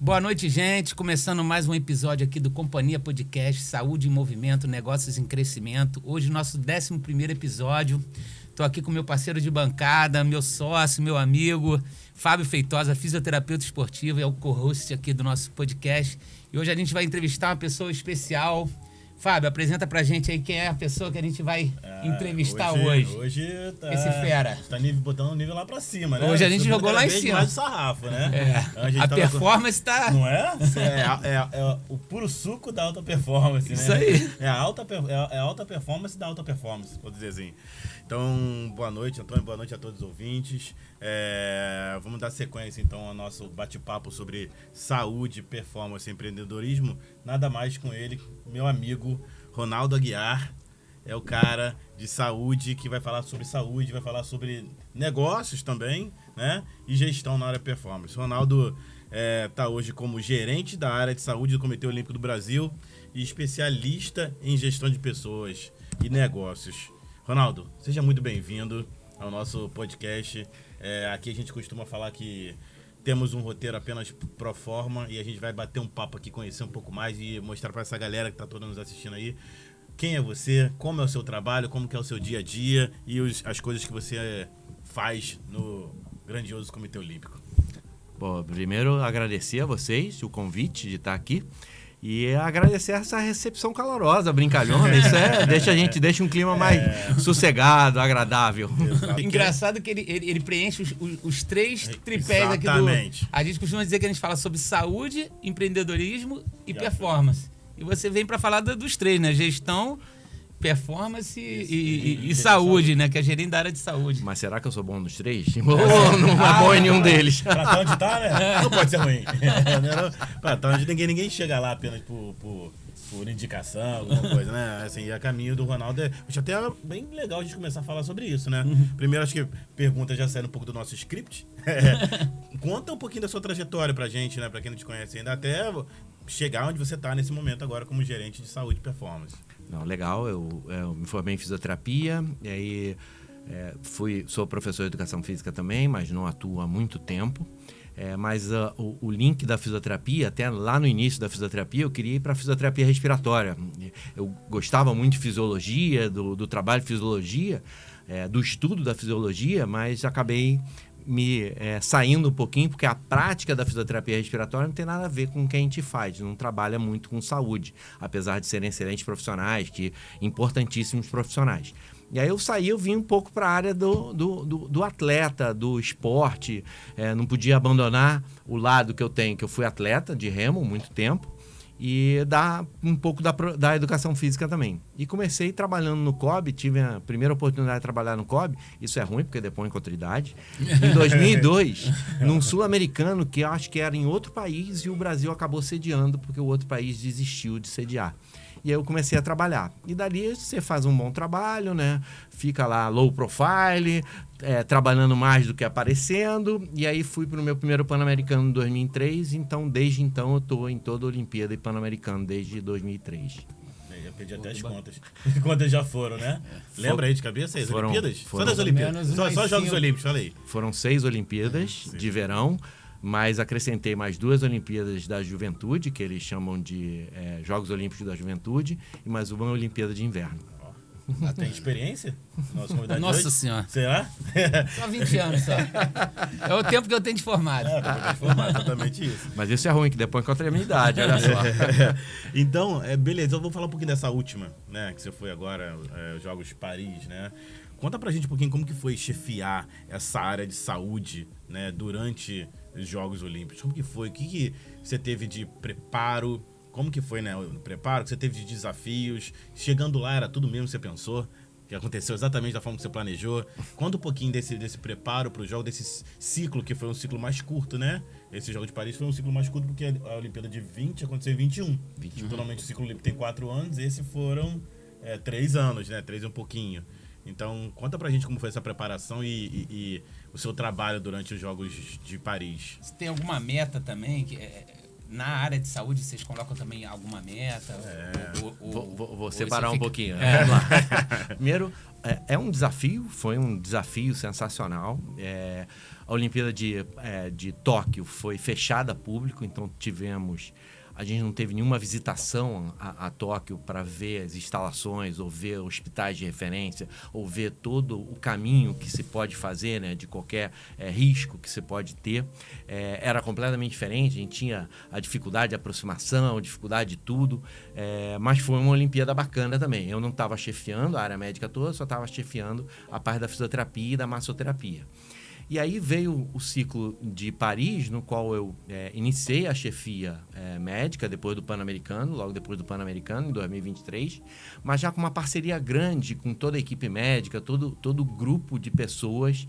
Boa noite, gente. Começando mais um episódio aqui do Companhia Podcast, Saúde em Movimento, Negócios em Crescimento. Hoje, nosso 11º episódio. Estou aqui com meu parceiro de bancada, meu sócio, meu amigo, Fábio Feitosa, fisioterapeuta esportivo, é o co-host aqui do nosso podcast. E hoje a gente vai entrevistar uma pessoa especial. Fábio, apresenta pra gente aí quem é a pessoa que a gente vai entrevistar hoje. Hoje tá... Esse fera. Tá botando o nível lá pra cima, né? Hoje a gente jogou lá em cima. Mais o sarrafo, né? A performance tá... Não é? É o puro suco da alta performance, né? Isso aí. É a alta performance da alta performance, vou dizer assim. Então, boa noite, Antônio, boa noite a todos os ouvintes. Vamos dar sequência, então, ao nosso bate-papo sobre saúde, performance e empreendedorismo. Nada mais com ele, meu amigo Ronaldo Aguiar. É o cara de saúde que vai falar sobre saúde, vai falar sobre negócios também, né? E gestão na área performance. Ronaldo está hoje como gerente da área de saúde do Comitê Olímpico do Brasil e especialista em gestão de pessoas e negócios. Ronaldo, seja muito bem-vindo ao nosso podcast. Aqui a gente costuma falar que temos um roteiro apenas pro forma e a gente vai bater um papo aqui, conhecer um pouco mais e mostrar para essa galera que está toda nos assistindo aí quem é você, como é o seu trabalho, como que é o seu dia a dia e as coisas que você faz no grandioso Comitê Olímpico. Bom, primeiro agradecer a vocês o convite de estar aqui. E agradecer essa recepção calorosa, brincalhona. Isso deixa um clima mais sossegado, agradável. Engraçado que ele preenche os três tripés aqui do... A gente costuma dizer que a gente fala sobre saúde, empreendedorismo e performance. E você vem para falar dos três, né? Gestão, performance e saúde, né? Que é gerente da área de saúde. Mas será que eu sou bom nos três? Ou não é bom em nenhum deles? Pra onde tá, né? Não pode ser ruim. Pra onde ninguém chega lá apenas por indicação, alguma coisa, né? Assim, a caminho do Ronaldo acho até bem legal a gente começar a falar sobre isso, né? Primeiro, acho que pergunta já saindo um pouco do nosso script. Conta um pouquinho da sua trajetória pra gente, né? Pra quem não te conhece ainda, até chegar onde você tá nesse momento agora como gerente de saúde e performance. Não, legal, eu me formei em fisioterapia, e aí sou professor de educação física também, mas não atuo há muito tempo. Mas o link da fisioterapia, até lá no início da fisioterapia, eu queria ir para a fisioterapia respiratória. Eu gostava muito de fisiologia, do trabalho de fisiologia, do estudo da fisiologia, mas acabei saindo um pouquinho, porque a prática da fisioterapia respiratória não tem nada a ver com o que a gente faz, não trabalha muito com saúde, apesar de serem excelentes profissionais, importantíssimos profissionais. E aí eu vim um pouco para a área do atleta, do esporte, não podia abandonar o lado que eu tenho, que eu fui atleta de remo muito tempo, e dar um pouco da educação física também. E comecei trabalhando no COB, tive a primeira oportunidade de trabalhar no COB, isso é ruim porque depõe contra a idade, em 2002, num sul-americano que eu acho que era em outro país e o Brasil acabou sediando porque o outro país desistiu de sediar. E aí eu comecei a trabalhar. E dali você faz um bom trabalho, né? Fica lá low profile, trabalhando mais do que aparecendo. E aí fui para o meu primeiro Pan-Americano em 2003. Então, desde então, eu estou em toda a Olimpíada e Pan-Americano, desde 2003. Eu perdi até as contas. Quantas já foram, né? Lembra aí de cabeça as Olimpíadas? Só das Olimpíadas. Só Jogos Olímpicos, fala aí. Foram 6 Olimpíadas de verão. Mas acrescentei mais 2 Olimpíadas da Juventude, que eles chamam de Jogos Olímpicos da Juventude, e mais uma Olimpíada de Inverno. Tem experiência? Nossa Senhora. Será? Só 20 anos, só. É o tempo que eu tenho de formado. Exatamente isso. Mas isso é ruim, que depois contra a minha idade, olha só. Então, beleza, eu vou falar um pouquinho dessa última, né, que você foi agora, os Jogos de Paris, né? Conta pra gente um pouquinho como que foi chefiar essa área de saúde, né, durante os Jogos Olímpicos. Como que foi? O que você teve de preparo? Como que foi, né, o preparo que você teve de desafios? Chegando lá, era tudo mesmo que você pensou? Que aconteceu exatamente da forma que você planejou? Conta um pouquinho desse preparo para o jogo, desse ciclo, que foi um ciclo mais curto, né? Esse Jogo de Paris foi um ciclo mais curto porque a Olimpíada de 20 aconteceu em 21. Normalmente o ciclo olímpico tem 4 anos, esse foram 3 anos, né? 3 e um pouquinho. Então, conta pra gente como foi essa preparação e o seu trabalho durante os Jogos de Paris. Você tem alguma meta também? Na área de saúde, vocês colocam também alguma meta? Vou separar um pouquinho. Vamos lá. Primeiro, é um desafio, foi um desafio sensacional. A Olimpíada de Tóquio foi fechada a público, então a gente não teve nenhuma visitação a Tóquio para ver as instalações, ou ver hospitais de referência, ou ver todo o caminho que se pode fazer, né, de qualquer risco que se pode ter. Era completamente diferente, a gente tinha a dificuldade de aproximação, a dificuldade de tudo, mas foi uma Olimpíada bacana também. Eu não estava chefiando a área médica toda, só estava chefiando a parte da fisioterapia e da massoterapia. E aí veio o ciclo de Paris, no qual eu iniciei a chefia médica depois do Pan-Americano, logo depois do Pan-Americano, em 2023, mas já com uma parceria grande com toda a equipe médica, todo o grupo de pessoas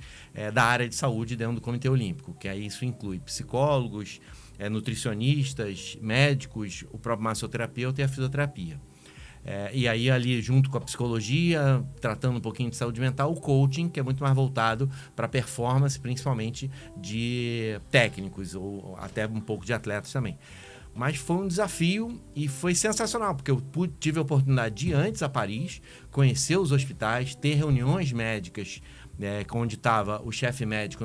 da área de saúde dentro do Comitê Olímpico, que aí isso inclui psicólogos, nutricionistas, médicos, o próprio massoterapeuta e a fisioterapia. E aí ali junto com a psicologia, tratando um pouquinho de saúde mental, o coaching, que é muito mais voltado para performance, principalmente de técnicos ou até um pouco de atletas também. Mas foi um desafio e foi sensacional, porque eu tive a oportunidade de ir antes a Paris, conhecer os hospitais, ter reuniões médicas, onde estava o chefe médico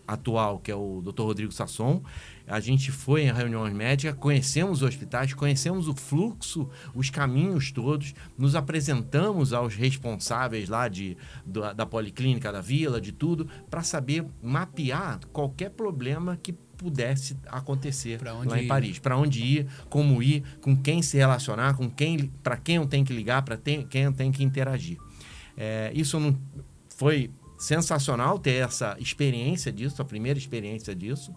atual, que é o Dr. Rodrigo Sasson. A gente foi em reuniões médicas, conhecemos os hospitais, conhecemos o fluxo, os caminhos todos, nos apresentamos aos responsáveis lá da Policlínica da Vila, de tudo, para saber mapear qualquer problema que pudesse acontecer lá em Paris. Para onde ir, como ir, com quem se relacionar, para quem eu tenho que ligar, para quem eu tenho que interagir. Isso não foi sensacional ter essa experiência disso, a primeira experiência disso.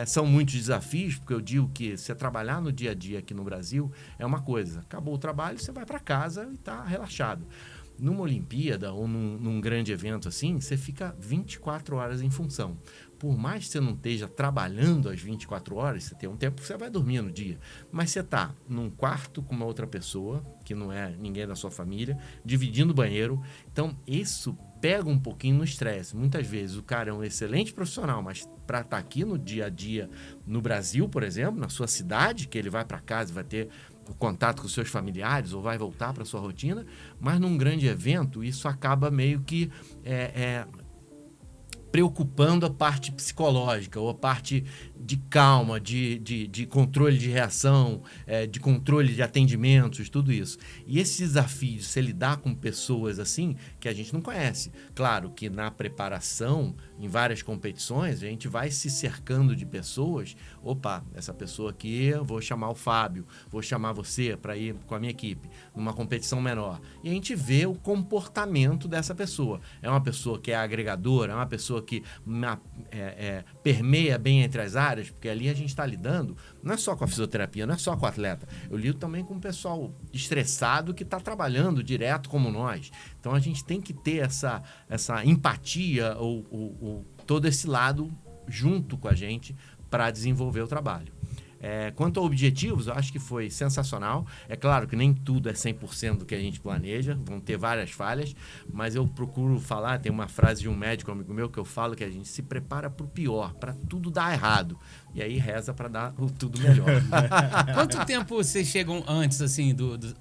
São muitos desafios, porque eu digo que você trabalhar no dia a dia aqui no Brasil é uma coisa. Acabou o trabalho, você vai para casa e está relaxado. Numa Olimpíada ou num grande evento assim, você fica 24 horas em função. Por mais que você não esteja trabalhando às 24 horas, você tem um tempo que você vai dormir no dia. Mas você está num quarto com uma outra pessoa, que não é ninguém da sua família, dividindo o banheiro. Então, isso pega um pouquinho no estresse. Muitas vezes o cara é um excelente profissional, mas para estar aqui no dia a dia, no Brasil, por exemplo, na sua cidade, que ele vai para casa e vai ter o contato com os seus familiares ou vai voltar para a sua rotina, mas num grande evento isso acaba meio que preocupando a parte psicológica ou a parte de calma, de controle de reação, de controle de atendimentos, tudo isso. E esse desafio de se lidar com pessoas assim, que a gente não conhece. Claro que na preparação, em várias competições, a gente vai se cercando de pessoas. Opa, essa pessoa aqui, eu vou chamar o Fábio, vou chamar você para ir com a minha equipe, numa competição menor. E a gente vê o comportamento dessa pessoa. É uma pessoa que é agregadora, é uma pessoa que permeia bem entre as áreas, porque ali a gente está lidando não é só com a fisioterapia, não é só com o atleta. Eu lido também com o pessoal estressado que está trabalhando direto como nós. Então a gente tem que ter essa empatia ou todo esse lado junto com a gente para desenvolver o trabalho. Quanto a objetivos, eu acho que foi sensacional. É claro que nem tudo é 100% do que a gente planeja, vão ter várias falhas, mas eu procuro falar, tem uma frase de um médico amigo meu que eu falo que a gente se prepara para o pior, para tudo dar errado, e aí reza para dar tudo melhor. Quanto tempo vocês chegam antes, assim,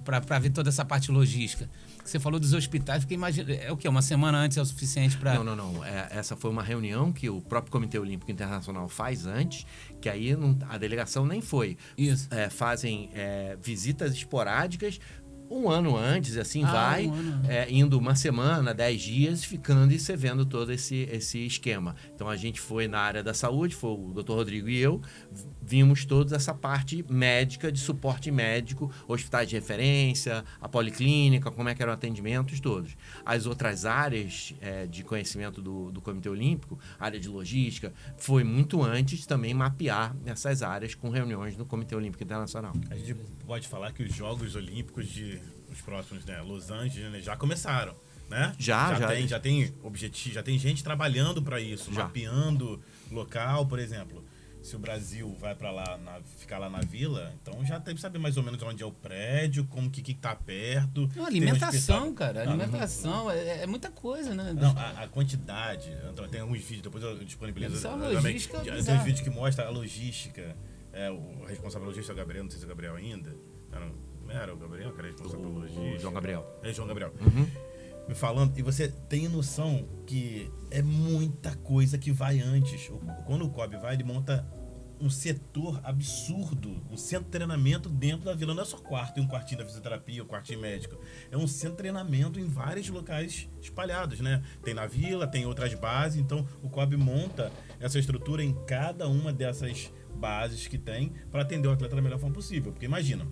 para ver toda essa parte logística? Você falou dos hospitais, fiquei imaginando, é o quê? Uma semana antes é o suficiente para... Não. Essa foi uma reunião que o próprio Comitê Olímpico Internacional faz antes, que aí a delegação nem foi. Isso. Fazem visitas esporádicas, um ano antes, assim, indo uma semana, 10 dias, ficando e você vendo todo esse esquema. Então, a gente foi na área da saúde, foi o Dr. Rodrigo e eu, vimos toda essa parte médica, de suporte médico, hospitais de referência, a policlínica, como é que eram atendimentos todos. As outras áreas de conhecimento do Comitê Olímpico, área de logística, foi muito antes também mapear essas áreas com reuniões no Comitê Olímpico Internacional. A gente pode falar que os Jogos Olímpicos os próximos, né, Los Angeles, né, já começaram, né? Já tem objetivo, já tem gente trabalhando para isso, mapeando local, por exemplo. Se o Brasil vai para lá, ficar lá na vila, então já tem que saber mais ou menos onde é o prédio, como que tá perto. Não, alimentação, cara. Alimentação é muita coisa, né? Não, a quantidade. Tem alguns vídeos, depois eu disponibilizo. Só a logística. Tem uns vídeos que mostram a logística. O responsável pela logística é o Gabriel, não sei se é o Gabriel ainda. Não era o Gabriel que era responsável pela logística. O João Gabriel. João Gabriel. Uhum. me falando, e você tem noção que é muita coisa que vai antes. Quando o COB vai, ele monta um setor absurdo, um centro de treinamento dentro da vila. Não é só quarto, tem um quartinho da fisioterapia, um quartinho médico. É um centro de treinamento em vários locais espalhados, né? Tem na vila, tem outras bases, então o COB monta essa estrutura em cada uma dessas bases que tem para atender o atleta da melhor forma possível. Porque imagina,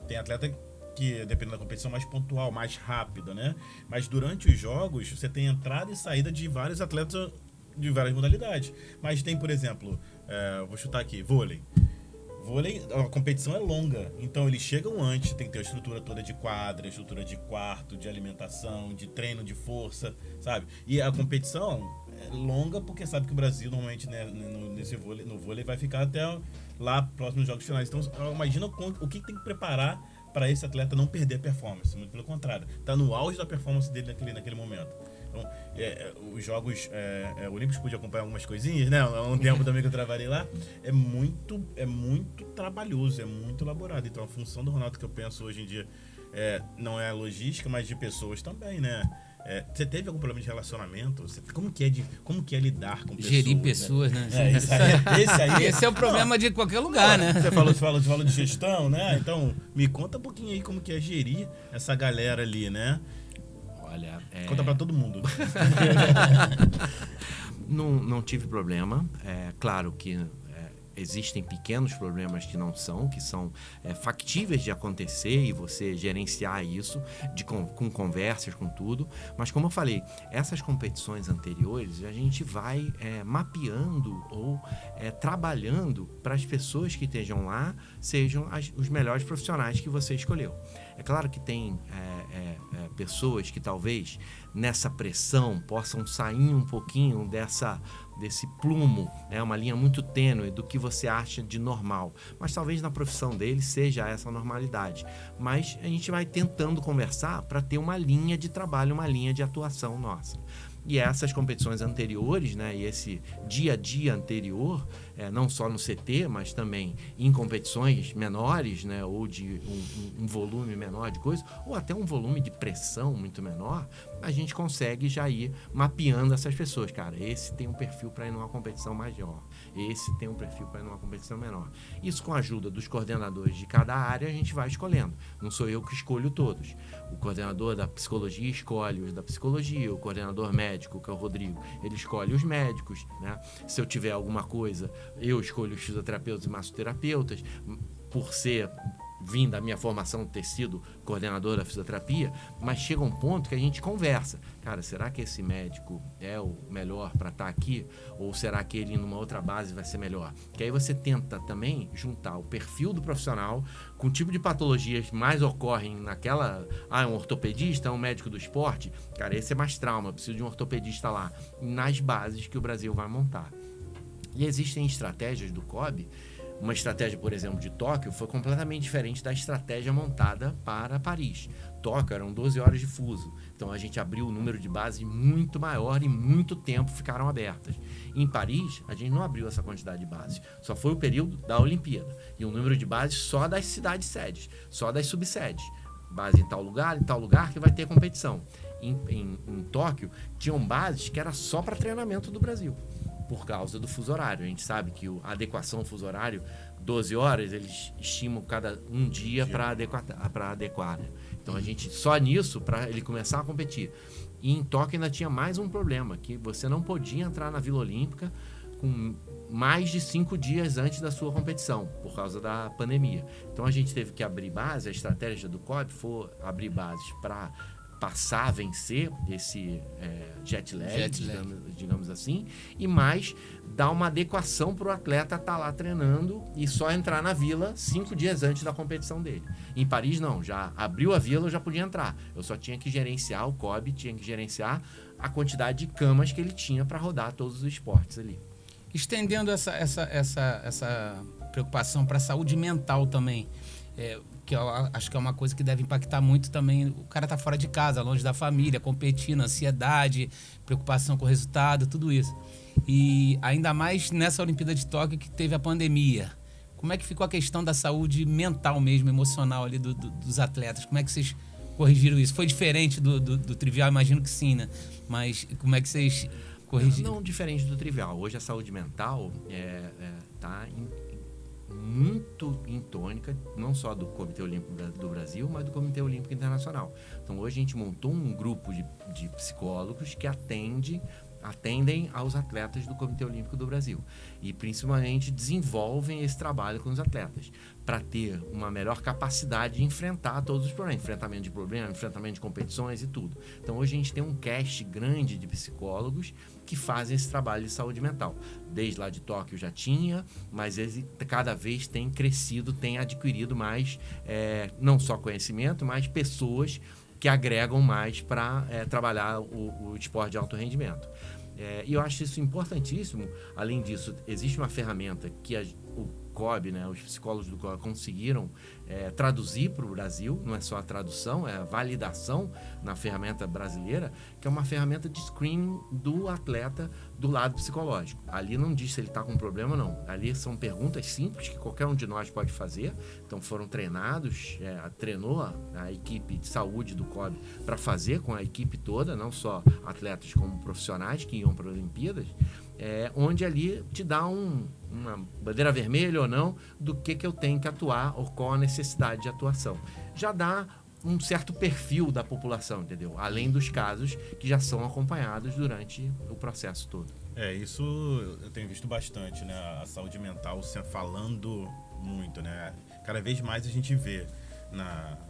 tem atleta que, dependendo da competição, mais pontual, mais rápida, né? Mas durante os jogos, você tem entrada e saída de vários atletas de várias modalidades. Mas tem, por exemplo, vou chutar aqui, vôlei. Vôlei, a competição é longa, então eles chegam antes, tem que ter a estrutura toda de quadra, a estrutura de quarto, de alimentação, de treino de força, sabe? E a competição é longa porque sabe que o Brasil normalmente, né, no vôlei vai ficar até lá próximo dos jogos finais. Então imagina o que tem que preparar para esse atleta não perder a performance, muito pelo contrário, tá no auge da performance dele naquele momento. Então, os Jogos Olímpicos, pude acompanhar algumas coisinhas, né? Há um tempo também que eu trabalhei lá. É muito trabalhoso, é muito elaborado. Então, a função do Ronaldo que eu penso hoje em dia não é a logística, mas de pessoas também, né? Você teve algum problema de relacionamento? Como que é lidar com pessoas? Gerir pessoas, né? Esse é o problema de qualquer lugar, né? Você falou de gestão, né? Então, me conta um pouquinho aí como que é gerir essa galera ali, né? Olha, conta pra todo mundo. Não tive problema. É claro que existem pequenos problemas que são factíveis de acontecer e você gerenciar isso com conversas, com tudo. Mas como eu falei, essas competições anteriores a gente vai mapeando ou trabalhando para as pessoas que estejam lá sejam os melhores profissionais que você escolheu. É claro que tem pessoas que talvez nessa pressão possam sair um pouquinho desse plumo, uma linha muito tênue do que você acha de normal. Mas talvez na profissão dele seja essa normalidade. Mas a gente vai tentando conversar para ter uma linha de trabalho, uma linha de atuação nossa. E essas competições anteriores, né, e esse dia a dia anterior, não só no CT, mas também em competições menores, né, ou de um volume menor de coisa, ou até um volume de pressão muito menor, a gente consegue já ir mapeando essas pessoas. Cara, esse tem um perfil para ir numa competição maior, esse tem um perfil para ir numa competição menor. Isso com a ajuda dos coordenadores de cada área, a gente vai escolhendo. Não sou eu que escolho todos. O coordenador da psicologia escolhe os da psicologia, o coordenador médico, que é o Rodrigo, ele escolhe os médicos, né? Se eu tiver alguma coisa, eu escolho os fisioterapeutas e massoterapeutas, por ser vim da minha formação ter sido coordenador da fisioterapia, mas chega um ponto que a gente conversa. Cara, será que esse médico é o melhor para estar aqui? Ou será que ele numa outra base vai ser melhor? Que aí você tenta também juntar o perfil do profissional com o tipo de patologias que mais ocorrem naquela... um ortopedista, um médico do esporte. Cara, esse é mais trauma, preciso de um ortopedista lá. Nas bases que o Brasil vai montar. E existem estratégias do COB. Uma estratégia, por exemplo, de Tóquio foi completamente diferente da estratégia montada para Paris. Tóquio eram 12 horas de fuso, então a gente abriu o número de bases muito maior e muito tempo ficaram abertas. Em Paris, a gente não abriu essa quantidade de bases, só foi o período da Olimpíada. E um número de bases só das cidades-sedes, só das subsedes. Base em tal lugar que vai ter competição. Em Tóquio, tinham bases que era só para treinamento do Brasil. Por causa do fuso horário. A gente sabe que a adequação ao fuso horário, 12 horas, eles estimam cada um dia para adequar. Né? Então, a gente, só nisso, para ele começar a competir. E em Tóquio ainda tinha mais um problema, que você não podia entrar na Vila Olímpica com mais de 5 dias antes da sua competição, por causa da pandemia. Então, a gente teve que abrir base, a estratégia do COB foi abrir bases para passar a vencer esse jet lag. Digamos assim, e mais dar uma adequação para o atleta estar lá treinando e só entrar na vila 5 dias antes da competição dele. Em Paris, não, já abriu a vila, eu já podia entrar. Eu só tinha que gerenciar, o COB tinha que gerenciar a quantidade de camas que ele tinha para rodar todos os esportes ali. Estendendo essa preocupação para a saúde mental também, que eu acho que é uma coisa que deve impactar muito também. O cara tá fora de casa, longe da família, competindo, ansiedade, preocupação com o resultado, tudo isso. E ainda mais nessa Olimpíada de Tóquio que teve a pandemia. Como é que ficou a questão da saúde mental mesmo, emocional ali dos atletas? Como é que vocês corrigiram isso? Foi diferente do trivial? Imagino que sim, né? Mas como é que vocês corrigiram? Não diferente do trivial. Hoje a saúde mental está muito em tônica, não só do Comitê Olímpico do Brasil, mas do Comitê Olímpico Internacional. Então, hoje a gente montou um grupo de psicólogos que atendem aos atletas do Comitê Olímpico do Brasil e principalmente desenvolvem esse trabalho com os atletas para ter uma melhor capacidade de enfrentar todos os problemas, enfrentamento de competições e tudo. Então hoje a gente tem um cast grande de psicólogos que fazem esse trabalho de saúde mental. Desde lá de Tóquio já tinha, mas ele cada vez tem crescido, tem adquirido mais, não só conhecimento, mas pessoas que agregam mais para trabalhar o esporte de alto rendimento. E eu acho isso importantíssimo. Além disso, existe uma ferramenta que o COB, né, os psicólogos do COB conseguiram traduzir para o Brasil, não é só a tradução, é a validação na ferramenta brasileira, que é uma ferramenta de screening do atleta do lado psicológico. Ali não diz se ele está com problema ou não. Ali são perguntas simples que qualquer um de nós pode fazer. Então foram treinados, treinou a equipe de saúde do COB para fazer com a equipe toda, não só atletas como profissionais que iam para as Olimpíadas, onde ali te dá uma bandeira vermelha ou não do que eu tenho que atuar ou qual a necessidade de atuação. Já dá um certo perfil da população, entendeu? Além dos casos que já são acompanhados durante o processo todo. Isso eu tenho visto bastante, né? A saúde mental se falando muito, né? Cada vez mais a gente vê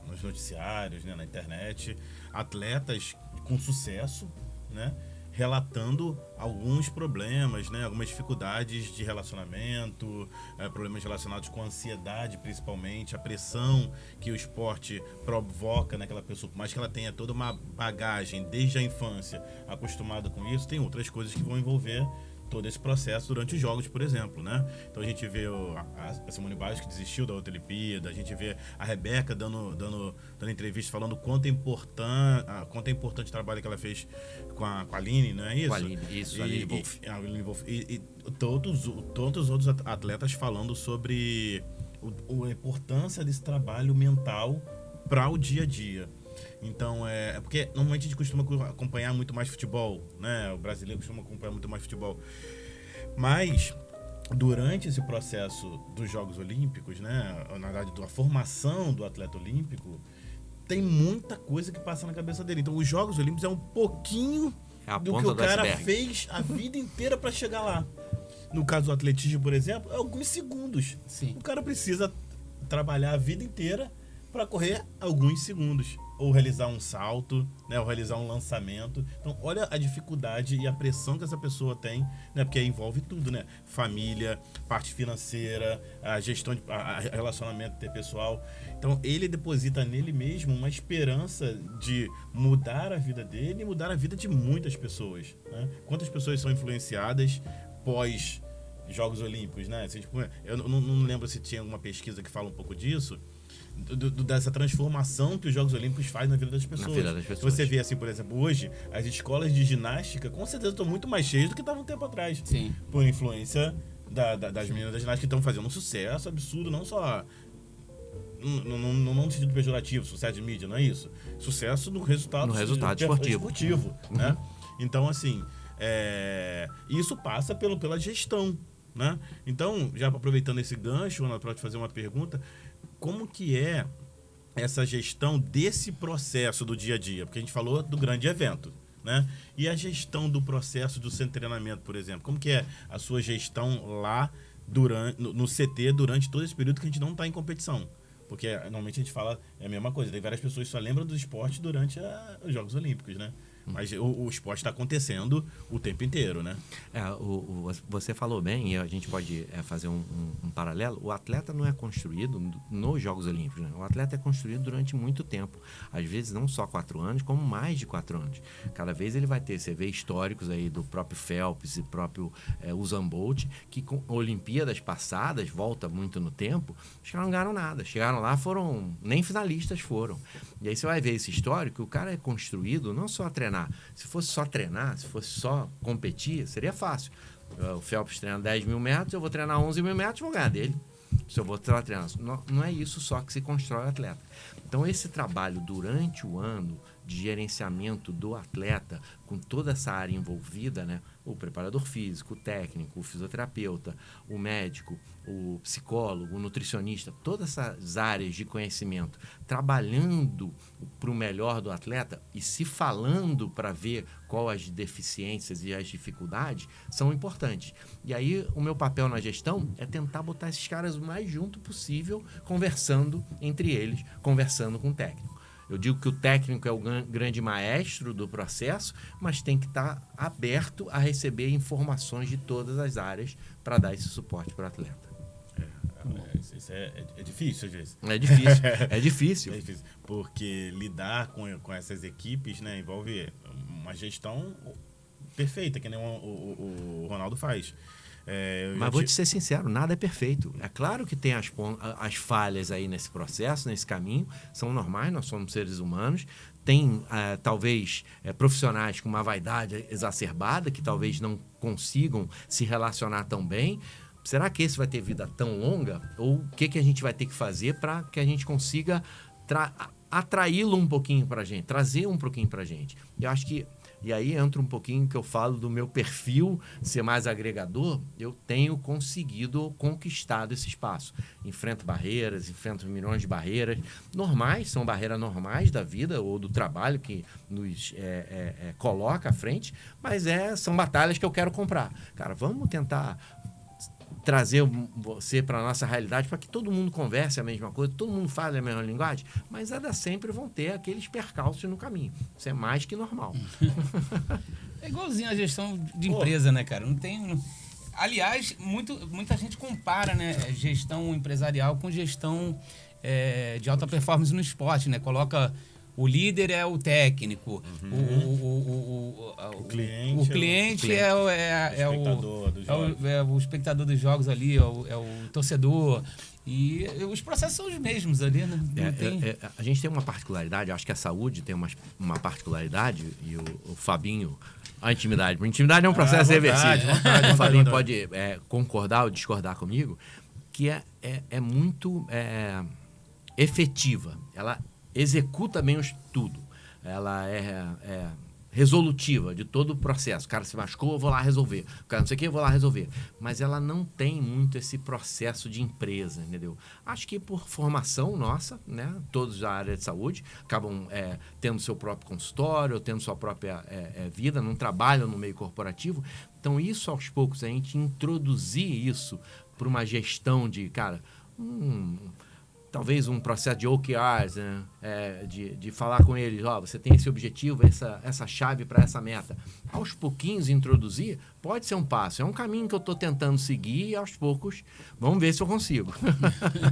nos noticiários, né? Na internet, atletas com sucesso, né? Relatando alguns problemas, né? Algumas dificuldades de relacionamento, problemas relacionados com a ansiedade, principalmente, a pressão que o esporte provoca naquela pessoa, por mais que ela tenha toda uma bagagem desde a infância acostumada com isso, tem outras coisas que vão envolver todo esse processo durante os jogos, por exemplo, né? Então a gente vê a Simone Biles, que desistiu da outra Olimpíada, a gente vê a Rebeca dando entrevista falando quanto é importante o trabalho que ela fez com a Aline, não é isso? Com a Aline, isso, a Aline Wolf. E todos os outros atletas falando sobre a importância desse trabalho mental para o dia a dia. Então, porque normalmente a gente costuma acompanhar muito mais futebol, né? O brasileiro costuma acompanhar muito mais futebol. Mas, durante esse processo dos Jogos Olímpicos, né? Na verdade, da formação do atleta olímpico, tem muita coisa que passa na cabeça dele. Então, os Jogos Olímpicos é um pouquinho do que o cara fez a vida inteira para chegar lá. No caso do atletismo, por exemplo, é alguns segundos. Sim. O cara precisa trabalhar a vida inteira para correr alguns segundos, ou realizar um salto, né, ou realizar um lançamento. Então, olha a dificuldade e a pressão que essa pessoa tem, né, porque envolve tudo, né, família, parte financeira, a gestão, a relacionamento interpessoal. Então, ele deposita nele mesmo uma esperança de mudar a vida dele e mudar a vida de muitas pessoas, né? Quantas pessoas são influenciadas pós Jogos Olímpicos, né? Eu não lembro se tinha alguma pesquisa que fala um pouco disso, dessa transformação que os Jogos Olímpicos fazem na vida das pessoas. Você vê, assim, por exemplo, hoje, as escolas de ginástica com certeza estão muito mais cheias do que estavam um tempo atrás. Sim. Por influência das meninas da ginástica, que estão fazendo um sucesso absurdo, não só no sentido pejorativo, sucesso de mídia, não é isso. Sucesso no resultado esportivo, né? Então, assim, isso passa pela gestão, né? Então, já aproveitando esse gancho, Ana, para te fazer uma pergunta, como que é essa gestão desse processo do dia a dia? Porque a gente falou do grande evento, né? E a gestão do processo do seu treinamento, por exemplo? Como que é a sua gestão lá no CT durante todo esse período que a gente não está em competição? Porque normalmente a gente fala a mesma coisa. Tem várias pessoas que só lembram do esporte durante os Jogos Olímpicos, né? Mas o esporte está acontecendo o tempo inteiro, né? Você falou bem, e a gente pode fazer um paralelo. O atleta não é construído nos Jogos Olímpicos, né? O atleta é construído durante muito tempo. Às vezes não só 4 anos, como mais de 4 anos. Cada vez ele vai ter, você vê históricos aí do próprio Phelps e próprio Usain Bolt, que com Olimpíadas passadas, volta muito no tempo, os caras não ganharam nada. Chegaram lá, nem finalistas foram. E aí você vai ver esse histórico, o cara é construído não só a treinar. Se fosse só treinar, se fosse só competir, seria fácil. O Phelps treina 10 mil metros, eu vou treinar 11 mil metros, vou ganhar dele. Se eu vou treinar. Não é isso só que se constrói o atleta. Então, esse trabalho durante o ano de gerenciamento do atleta, com toda essa área envolvida, né? O preparador físico, o técnico, o fisioterapeuta, o médico, o psicólogo, o nutricionista, todas essas áreas de conhecimento, trabalhando para o melhor do atleta e se falando para ver quais as deficiências e as dificuldades, são importantes. E aí, o meu papel na gestão é tentar botar esses caras o mais junto possível, conversando entre eles, conversando com o técnico. Eu digo que o técnico é o grande maestro do processo, mas tem que estar aberto a receber informações de todas as áreas para dar esse suporte para o atleta. Isso é difícil às vezes. É difícil, é difícil. É difícil, porque lidar com essas equipes, né, envolve uma gestão perfeita, que nem o Ronaldo faz. Mas vou te ser sincero, nada é perfeito. É claro que tem as falhas aí nesse processo, nesse caminho, são normais, nós somos seres humanos. Tem, talvez, profissionais com uma vaidade exacerbada, que talvez não consigam se relacionar tão bem. Será que esse vai ter vida tão longa? Ou o que a gente vai ter que fazer para que a gente consiga atraí-lo um pouquinho para a gente, trazer um pouquinho para a gente? Eu acho que, e aí entra um pouquinho que eu falo do meu perfil ser mais agregador, eu tenho conseguido conquistar esse espaço. Enfrento barreiras, enfrento milhões de barreiras normais, são barreiras normais da vida ou do trabalho que nos coloca à frente, mas são batalhas que eu quero comprar. Cara, vamos tentar trazer você para a nossa realidade, para que todo mundo converse a mesma coisa, todo mundo fale a mesma linguagem, mas ainda sempre vão ter aqueles percalços no caminho. Isso é mais que normal. É igualzinho a gestão de empresa, né, cara? Não tem... Aliás, muita gente compara, né, gestão empresarial com gestão de alta performance no esporte, né? Coloca... O líder é o técnico, o cliente é o espectador dos jogos ali, é o torcedor. E os processos são os mesmos ali, né? A gente tem uma particularidade, acho que a saúde tem uma particularidade, e o Fabinho, a intimidade. A intimidade é um processo reversível. O Fabinho pode concordar ou discordar comigo, que é muito efetiva. Ela executa bem tudo. Ela é resolutiva de todo o processo. O cara se machucou, eu vou lá resolver. O cara não sei o que, eu vou lá resolver. Mas ela não tem muito esse processo de empresa, entendeu? Acho que por formação nossa, né? Todos da área de saúde acabam tendo seu próprio consultório, tendo sua própria vida, não trabalham no meio corporativo. Então, isso aos poucos, a gente introduzir isso para uma gestão de, cara... talvez um processo de OKRs, né? De falar com eles, você tem esse objetivo, essa chave para essa meta. Aos pouquinhos introduzir, pode ser um passo. É um caminho que eu estou tentando seguir e aos poucos vamos ver se eu consigo.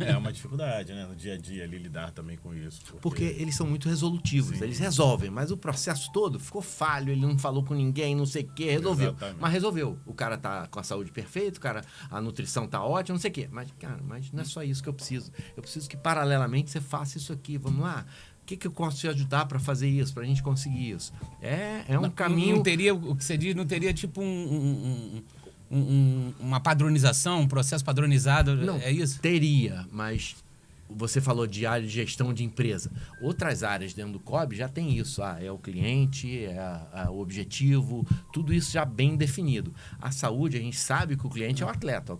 É uma dificuldade, né? No dia a dia ali lidar também com isso. Porque eles são muito resolutivos, sim, eles resolvem, mas o processo todo ficou falho, ele não falou com ninguém, não sei o quê, resolveu. Exatamente. Mas resolveu. O cara tá com a saúde perfeita, a nutrição tá ótima, não sei o quê. Mas, cara, não é só isso que eu preciso. Eu preciso que paralelamente você faça isso aqui. Vamos lá. O que eu posso te ajudar para fazer isso, para a gente conseguir isso? É um caminho... Não teria, o que você diz, não teria tipo uma padronização, um processo padronizado? Não, é isso? Teria, mas você falou de área de gestão de empresa. Outras áreas dentro do COB já tem isso. É o cliente, o objetivo, tudo isso já bem definido. A saúde, a gente sabe que o cliente é o atleta,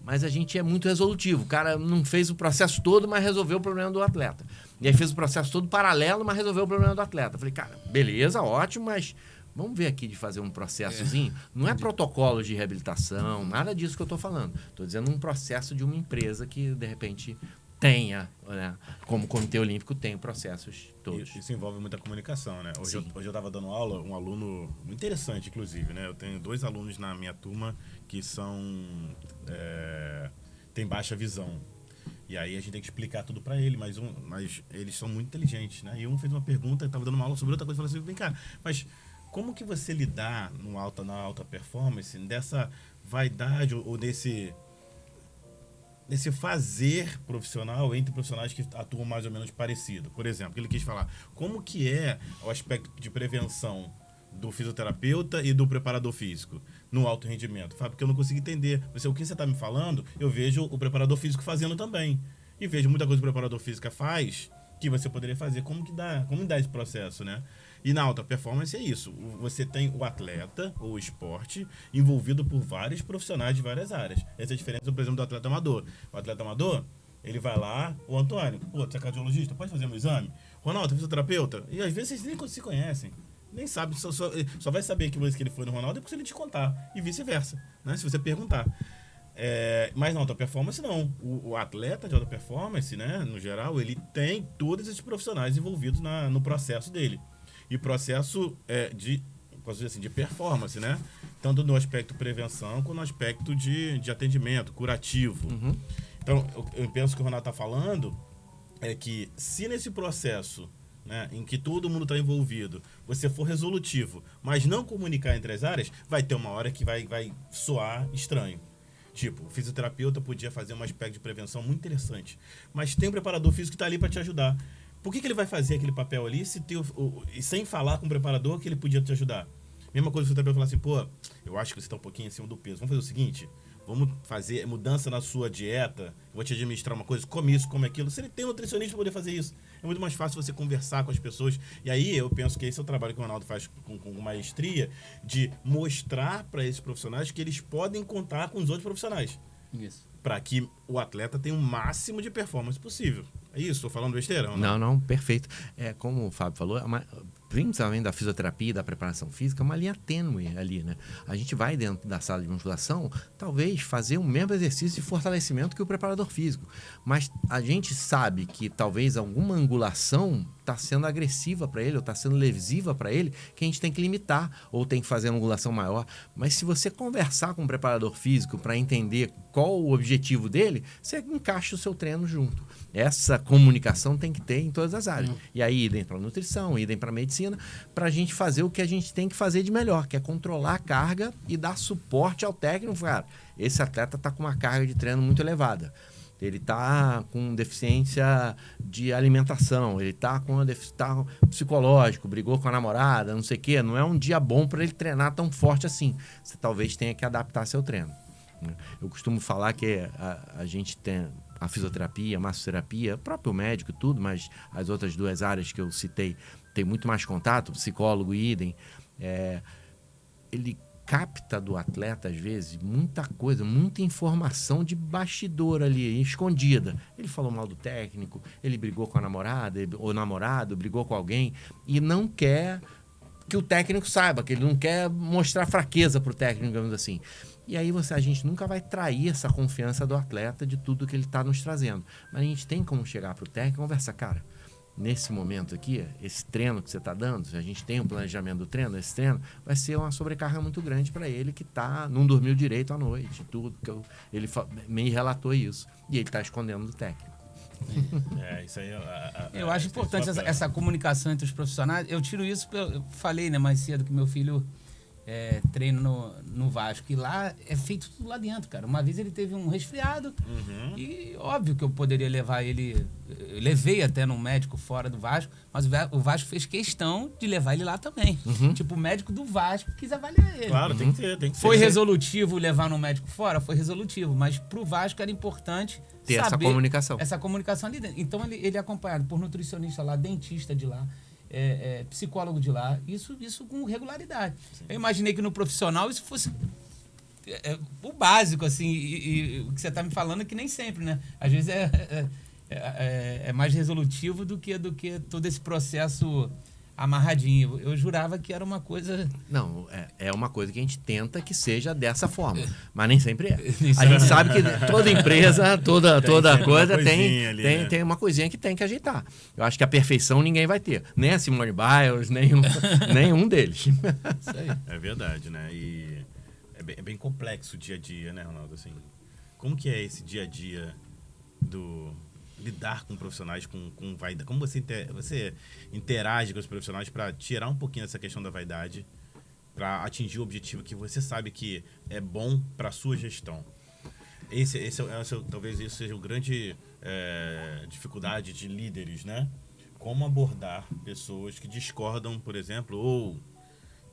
mas a gente é muito resolutivo. O cara não fez o processo todo, mas resolveu o problema do atleta. E aí fez o processo todo paralelo, mas resolveu o problema do atleta. Falei, cara, beleza, ótimo, mas vamos ver aqui de fazer um processozinho. Não é protocolo de reabilitação, nada disso que eu estou falando. Estou dizendo um processo de uma empresa que, de repente, tenha, né? Como o Comitê Olímpico tem processos todos. Isso envolve muita comunicação, né? Hoje eu estava dando aula, um aluno interessante, inclusive, né? Eu tenho 2 alunos na minha turma que têm baixa visão. E aí a gente tem que explicar tudo para ele, mas eles são muito inteligentes, né? E um fez uma pergunta, estava dando uma aula sobre outra coisa, e falou assim, vem cá, mas como que você lidar na alta performance dessa vaidade ou desse fazer profissional entre profissionais que atuam mais ou menos parecido? Por exemplo, ele quis falar, como que é o aspecto de prevenção do fisioterapeuta e do preparador físico no alto rendimento? Fábio, porque eu não consigo entender. O que você está me falando, eu vejo o preparador físico fazendo também. E vejo muita coisa que o preparador físico faz que você poderia fazer, como dá esse processo, né? E na alta performance é isso. Você tem o atleta ou o esporte envolvido por vários profissionais de várias áreas. Essa é a diferença, por exemplo, do atleta amador. O atleta amador, ele vai lá, o Antônio, pô, você é cardiologista, pode fazer um exame? Ronaldo, é fisioterapeuta? E às vezes vocês nem se conhecem. Nem sabe, só vai saber que ele foi no Ronaldo depois se ele te contar. E vice-versa, né? Se você perguntar. Mas na alta performance não. O atleta de alta performance, né, no geral, ele tem todos esses profissionais envolvidos no processo dele. E processo posso dizer assim, de performance, né? Tanto no aspecto prevenção quanto no aspecto de atendimento, curativo. Uhum. Então, eu penso que o Ronaldo está falando é que se nesse processo, né, em que todo mundo está envolvido, você for resolutivo, mas não comunicar entre as áreas, vai ter uma hora que vai soar estranho. Tipo, o fisioterapeuta podia fazer um aspecto de prevenção muito interessante, mas tem um preparador físico que está ali para te ajudar. Por que ele vai fazer aquele papel ali sem falar com o preparador que ele podia te ajudar? Mesma coisa se o fisioterapeuta falar assim, pô, eu acho que você está um pouquinho acima do peso. Vamos fazer o seguinte, vamos fazer mudança na sua dieta, eu vou te administrar uma coisa, come isso, come aquilo. Se ele tem um nutricionista para poder fazer isso, é muito mais fácil você conversar com as pessoas. E aí eu penso que esse é o trabalho que o Ronaldo faz com maestria, de mostrar para esses profissionais que eles podem contar com os outros profissionais. Isso. Para que o atleta tenha o máximo de performance possível. É isso? Estou falando besteira? Ou não, perfeito. Como o Fábio falou, principalmente da fisioterapia e da preparação física, é uma linha tênue ali, né? A gente vai dentro da sala de musculação, talvez fazer o mesmo exercício de fortalecimento que o preparador físico, mas a gente sabe que talvez alguma angulação está sendo agressiva para ele ou está sendo lesiva para ele, que a gente tem que limitar ou tem que fazer uma angulação maior. Mas se você conversar com o preparador físico para entender qual o objetivo dele, você encaixa o seu treino junto. Essa comunicação tem que ter em todas as áreas. E aí, idem para a nutrição, idem para a medicina, para a gente fazer o que a gente tem que fazer de melhor, que é controlar a carga e dar suporte ao técnico. Cara, esse atleta está com uma carga de treino muito elevada. Ele está com deficiência de alimentação, ele está com uma deficiência psicológico, brigou com a namorada, não sei o quê. Não é um dia bom para ele treinar tão forte assim. Você talvez tenha que adaptar seu treino. Eu costumo falar que a gente tem a fisioterapia, a massoterapia, o próprio médico e tudo, mas as outras duas áreas que eu citei tem muito mais contato, psicólogo e idem. Ele capta do atleta, às vezes, muita coisa, muita informação de bastidor ali, escondida. Ele falou mal do técnico, ele brigou com a namorada, ou namorado, brigou com alguém, e não quer que o técnico saiba, que ele não quer mostrar fraqueza para o técnico, digamos assim. E aí a gente nunca vai trair essa confiança do atleta de tudo que ele está nos trazendo. Mas a gente tem como chegar para o técnico e conversar, cara, nesse momento aqui, esse treino que você está dando, se a gente tem um planejamento do treino, esse treino vai ser uma sobrecarga muito grande para ele que não dormiu direito à noite, tudo, ele me relatou isso. E ele está escondendo do técnico. Isso aí eu acho importante essa comunicação entre os profissionais. Eu tiro isso, eu falei, né, mais cedo que meu filho treino no Vasco, e lá é feito tudo lá dentro, cara. Uma vez ele teve um resfriado, e óbvio que eu poderia levar ele, eu levei até num médico fora do Vasco, mas o Vasco fez questão de levar ele lá também. Tipo, o médico do Vasco quis avaliar ele. Claro, tem que ser. Foi resolutivo levar no médico fora? Foi resolutivo, mas pro Vasco era importante ter essa comunicação. Essa comunicação ali dentro. Então ele é acompanhado por nutricionista lá, dentista de lá, psicólogo de lá, isso com regularidade. Sim. Eu imaginei que no profissional isso fosse o básico, assim, e o que você está me falando é que nem sempre, né? Às vezes é mais resolutivo do que todo esse processo amarradinho. Eu jurava que era uma coisa... Não, é uma coisa que a gente tenta que seja dessa forma, mas nem sempre é. A gente sabe que toda empresa, toda coisa tem uma coisinha que tem que ajeitar. Eu acho que a perfeição ninguém vai ter. Nem a Simone Biles, nenhum deles. Isso aí. É verdade, né? E é bem complexo o dia a dia, né, Ronaldo? Assim, como que é esse dia a dia lidar com profissionais com vaidade? Como você interage com os profissionais para tirar um pouquinho essa questão da vaidade, para atingir o objetivo que você sabe que é bom para a sua gestão? Talvez isso seja uma grande dificuldade de líderes, né? Como abordar pessoas que discordam, por exemplo, ou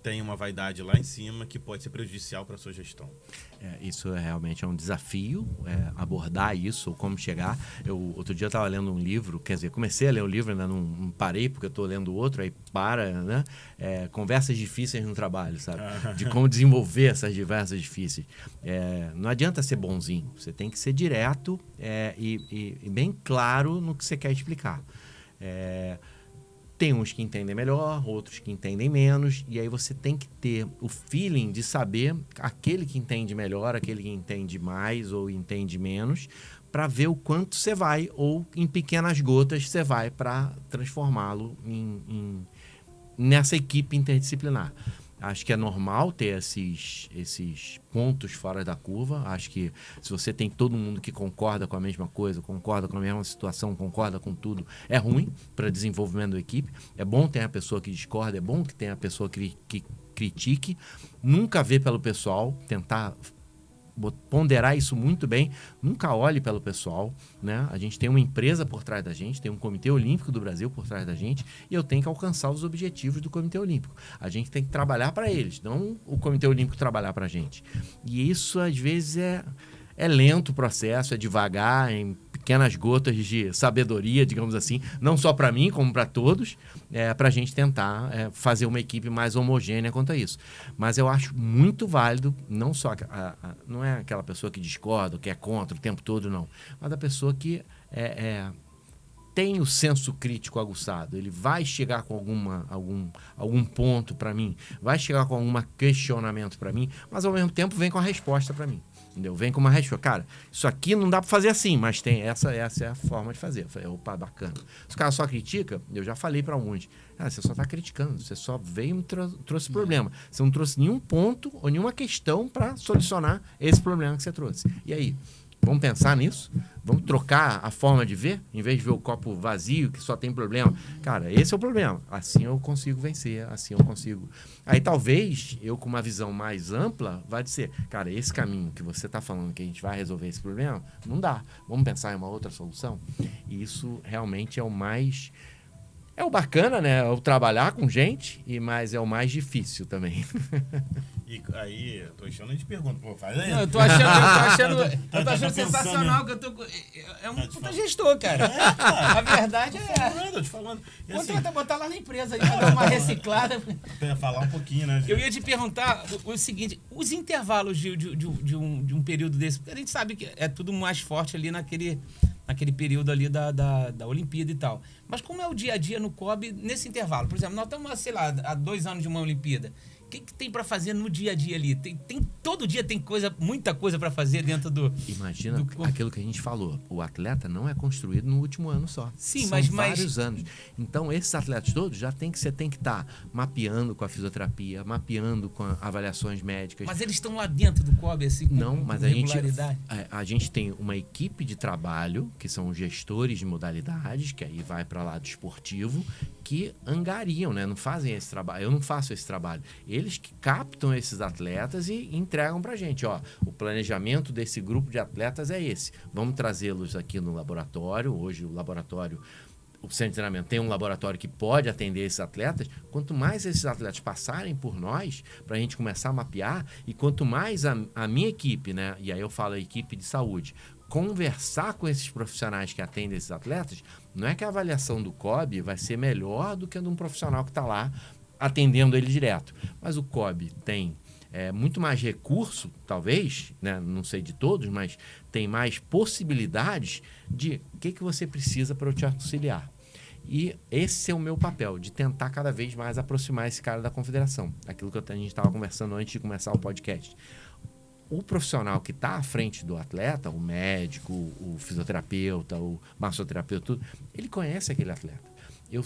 tem uma vaidade lá em cima que pode ser prejudicial para a sua gestão. Isso realmente é um desafio, abordar isso, como chegar. Outro dia eu estava lendo um livro, quer dizer, comecei a ler o livro, ainda não parei, porque eu estou lendo outro, aí né? Conversas difíceis no trabalho, sabe? De como desenvolver essas diversas difíceis. Não adianta ser bonzinho, você tem que ser direto e bem claro no que você quer explicar. Tem uns que entendem melhor, outros que entendem menos, e aí você tem que ter o feeling de saber aquele que entende melhor, aquele que entende mais ou entende menos, para ver o quanto você vai, ou em pequenas gotas você vai para transformá-lo nessa equipe interdisciplinar. Acho que é normal ter esses pontos fora da curva. Acho que se você tem todo mundo que concorda com a mesma coisa, concorda com a mesma situação, concorda com tudo, é ruim para desenvolvimento da equipe. É bom ter a pessoa que discorda, é bom que tenha a pessoa que critique. Nunca ver pelo pessoal, tentar ponderar isso muito bem, nunca olhe pelo pessoal, né? A gente tem uma empresa por trás da gente, tem um Comitê Olímpico do Brasil por trás da gente, e eu tenho que alcançar os objetivos do Comitê Olímpico. A gente tem que trabalhar para eles, não o Comitê Olímpico trabalhar para a gente. E isso, às vezes, é lento o processo, é devagar, em pequenas gotas de sabedoria, digamos assim, não só para mim, como para todos, para a gente tentar fazer uma equipe mais homogênea quanto a isso. Mas eu acho muito válido, não só não é aquela pessoa que discorda, que é contra o tempo todo, não, mas a pessoa que tem o senso crítico aguçado. Ele vai chegar com algum ponto para mim, vai chegar com algum questionamento para mim, mas ao mesmo tempo vem com a resposta para mim. Entendeu? Vem com uma resposta. Cara, isso aqui não dá para fazer assim, mas tem essa é a forma de fazer. Eu falei, opa, bacana. Os caras só criticam, eu já falei para alguns. Você só está criticando, você só veio e trouxe problema. Você não trouxe nenhum ponto ou nenhuma questão para solucionar esse problema que você trouxe. E aí? Vamos pensar nisso? Vamos trocar a forma de ver? Em vez de ver o copo vazio, que só tem problema. Cara, esse é o problema. Assim eu consigo vencer, assim eu consigo. Aí talvez eu, com uma visão mais ampla, vai dizer, cara, esse caminho que você está falando que a gente vai resolver esse problema, não dá. Vamos pensar em uma outra solução? E isso realmente é o mais... É o bacana, né? É o trabalhar com gente, mas é o mais difícil também. E aí, eu tô achando, a gente pergunta, pô, faz aí. Não, eu tô achando sensacional que eu tô... É um puta gestor, cara. A verdade tô te falando. E assim, vou botar lá na empresa aí, pra dar uma reciclada. Eu ia falar um pouquinho, né? Eu ia te perguntar o seguinte, os intervalos de um período desse, porque a gente sabe que é tudo mais forte ali naquele período ali da Olimpíada e tal. Mas como é o dia a dia no COB nesse intervalo? Por exemplo, nós estamos, sei lá, há 2 anos de uma Olimpíada. O que tem para fazer no dia a dia ali? Todo dia tem muita coisa para fazer dentro do... Imagina aquilo que a gente falou. O atleta não é construído no último ano só. Sim, São vários anos. Então, esses atletas todos você tem que estar mapeando com a fisioterapia, mapeando com avaliações médicas. Mas eles estão lá dentro do COB, assim, com regularidade? A gente tem uma equipe de trabalho, que são os gestores de modalidades, que aí vai para lado esportivo, que angariam, né? Não fazem esse trabalho. Eu não faço esse trabalho. Eles que captam esses atletas e entregam para a gente. Ó, o planejamento desse grupo de atletas é esse. Vamos trazê-los aqui no laboratório. Hoje o centro de treinamento tem um laboratório que pode atender esses atletas. Quanto mais esses atletas passarem por nós, para a gente começar a mapear, e quanto mais a minha equipe, né? E aí eu falo a equipe de saúde, conversar com esses profissionais que atendem esses atletas, não é que a avaliação do COB vai ser melhor do que a de um profissional que está lá atendendo ele direto. Mas o COB tem muito mais recurso, talvez, né? Não sei de todos, mas tem mais possibilidades de o que você precisa para eu te auxiliar. E esse é o meu papel, de tentar cada vez mais aproximar esse cara da confederação. Aquilo que a gente estava conversando antes de começar o podcast. O profissional que está à frente do atleta, o médico, o fisioterapeuta, o massoterapeuta, tudo, ele conhece aquele atleta. Eu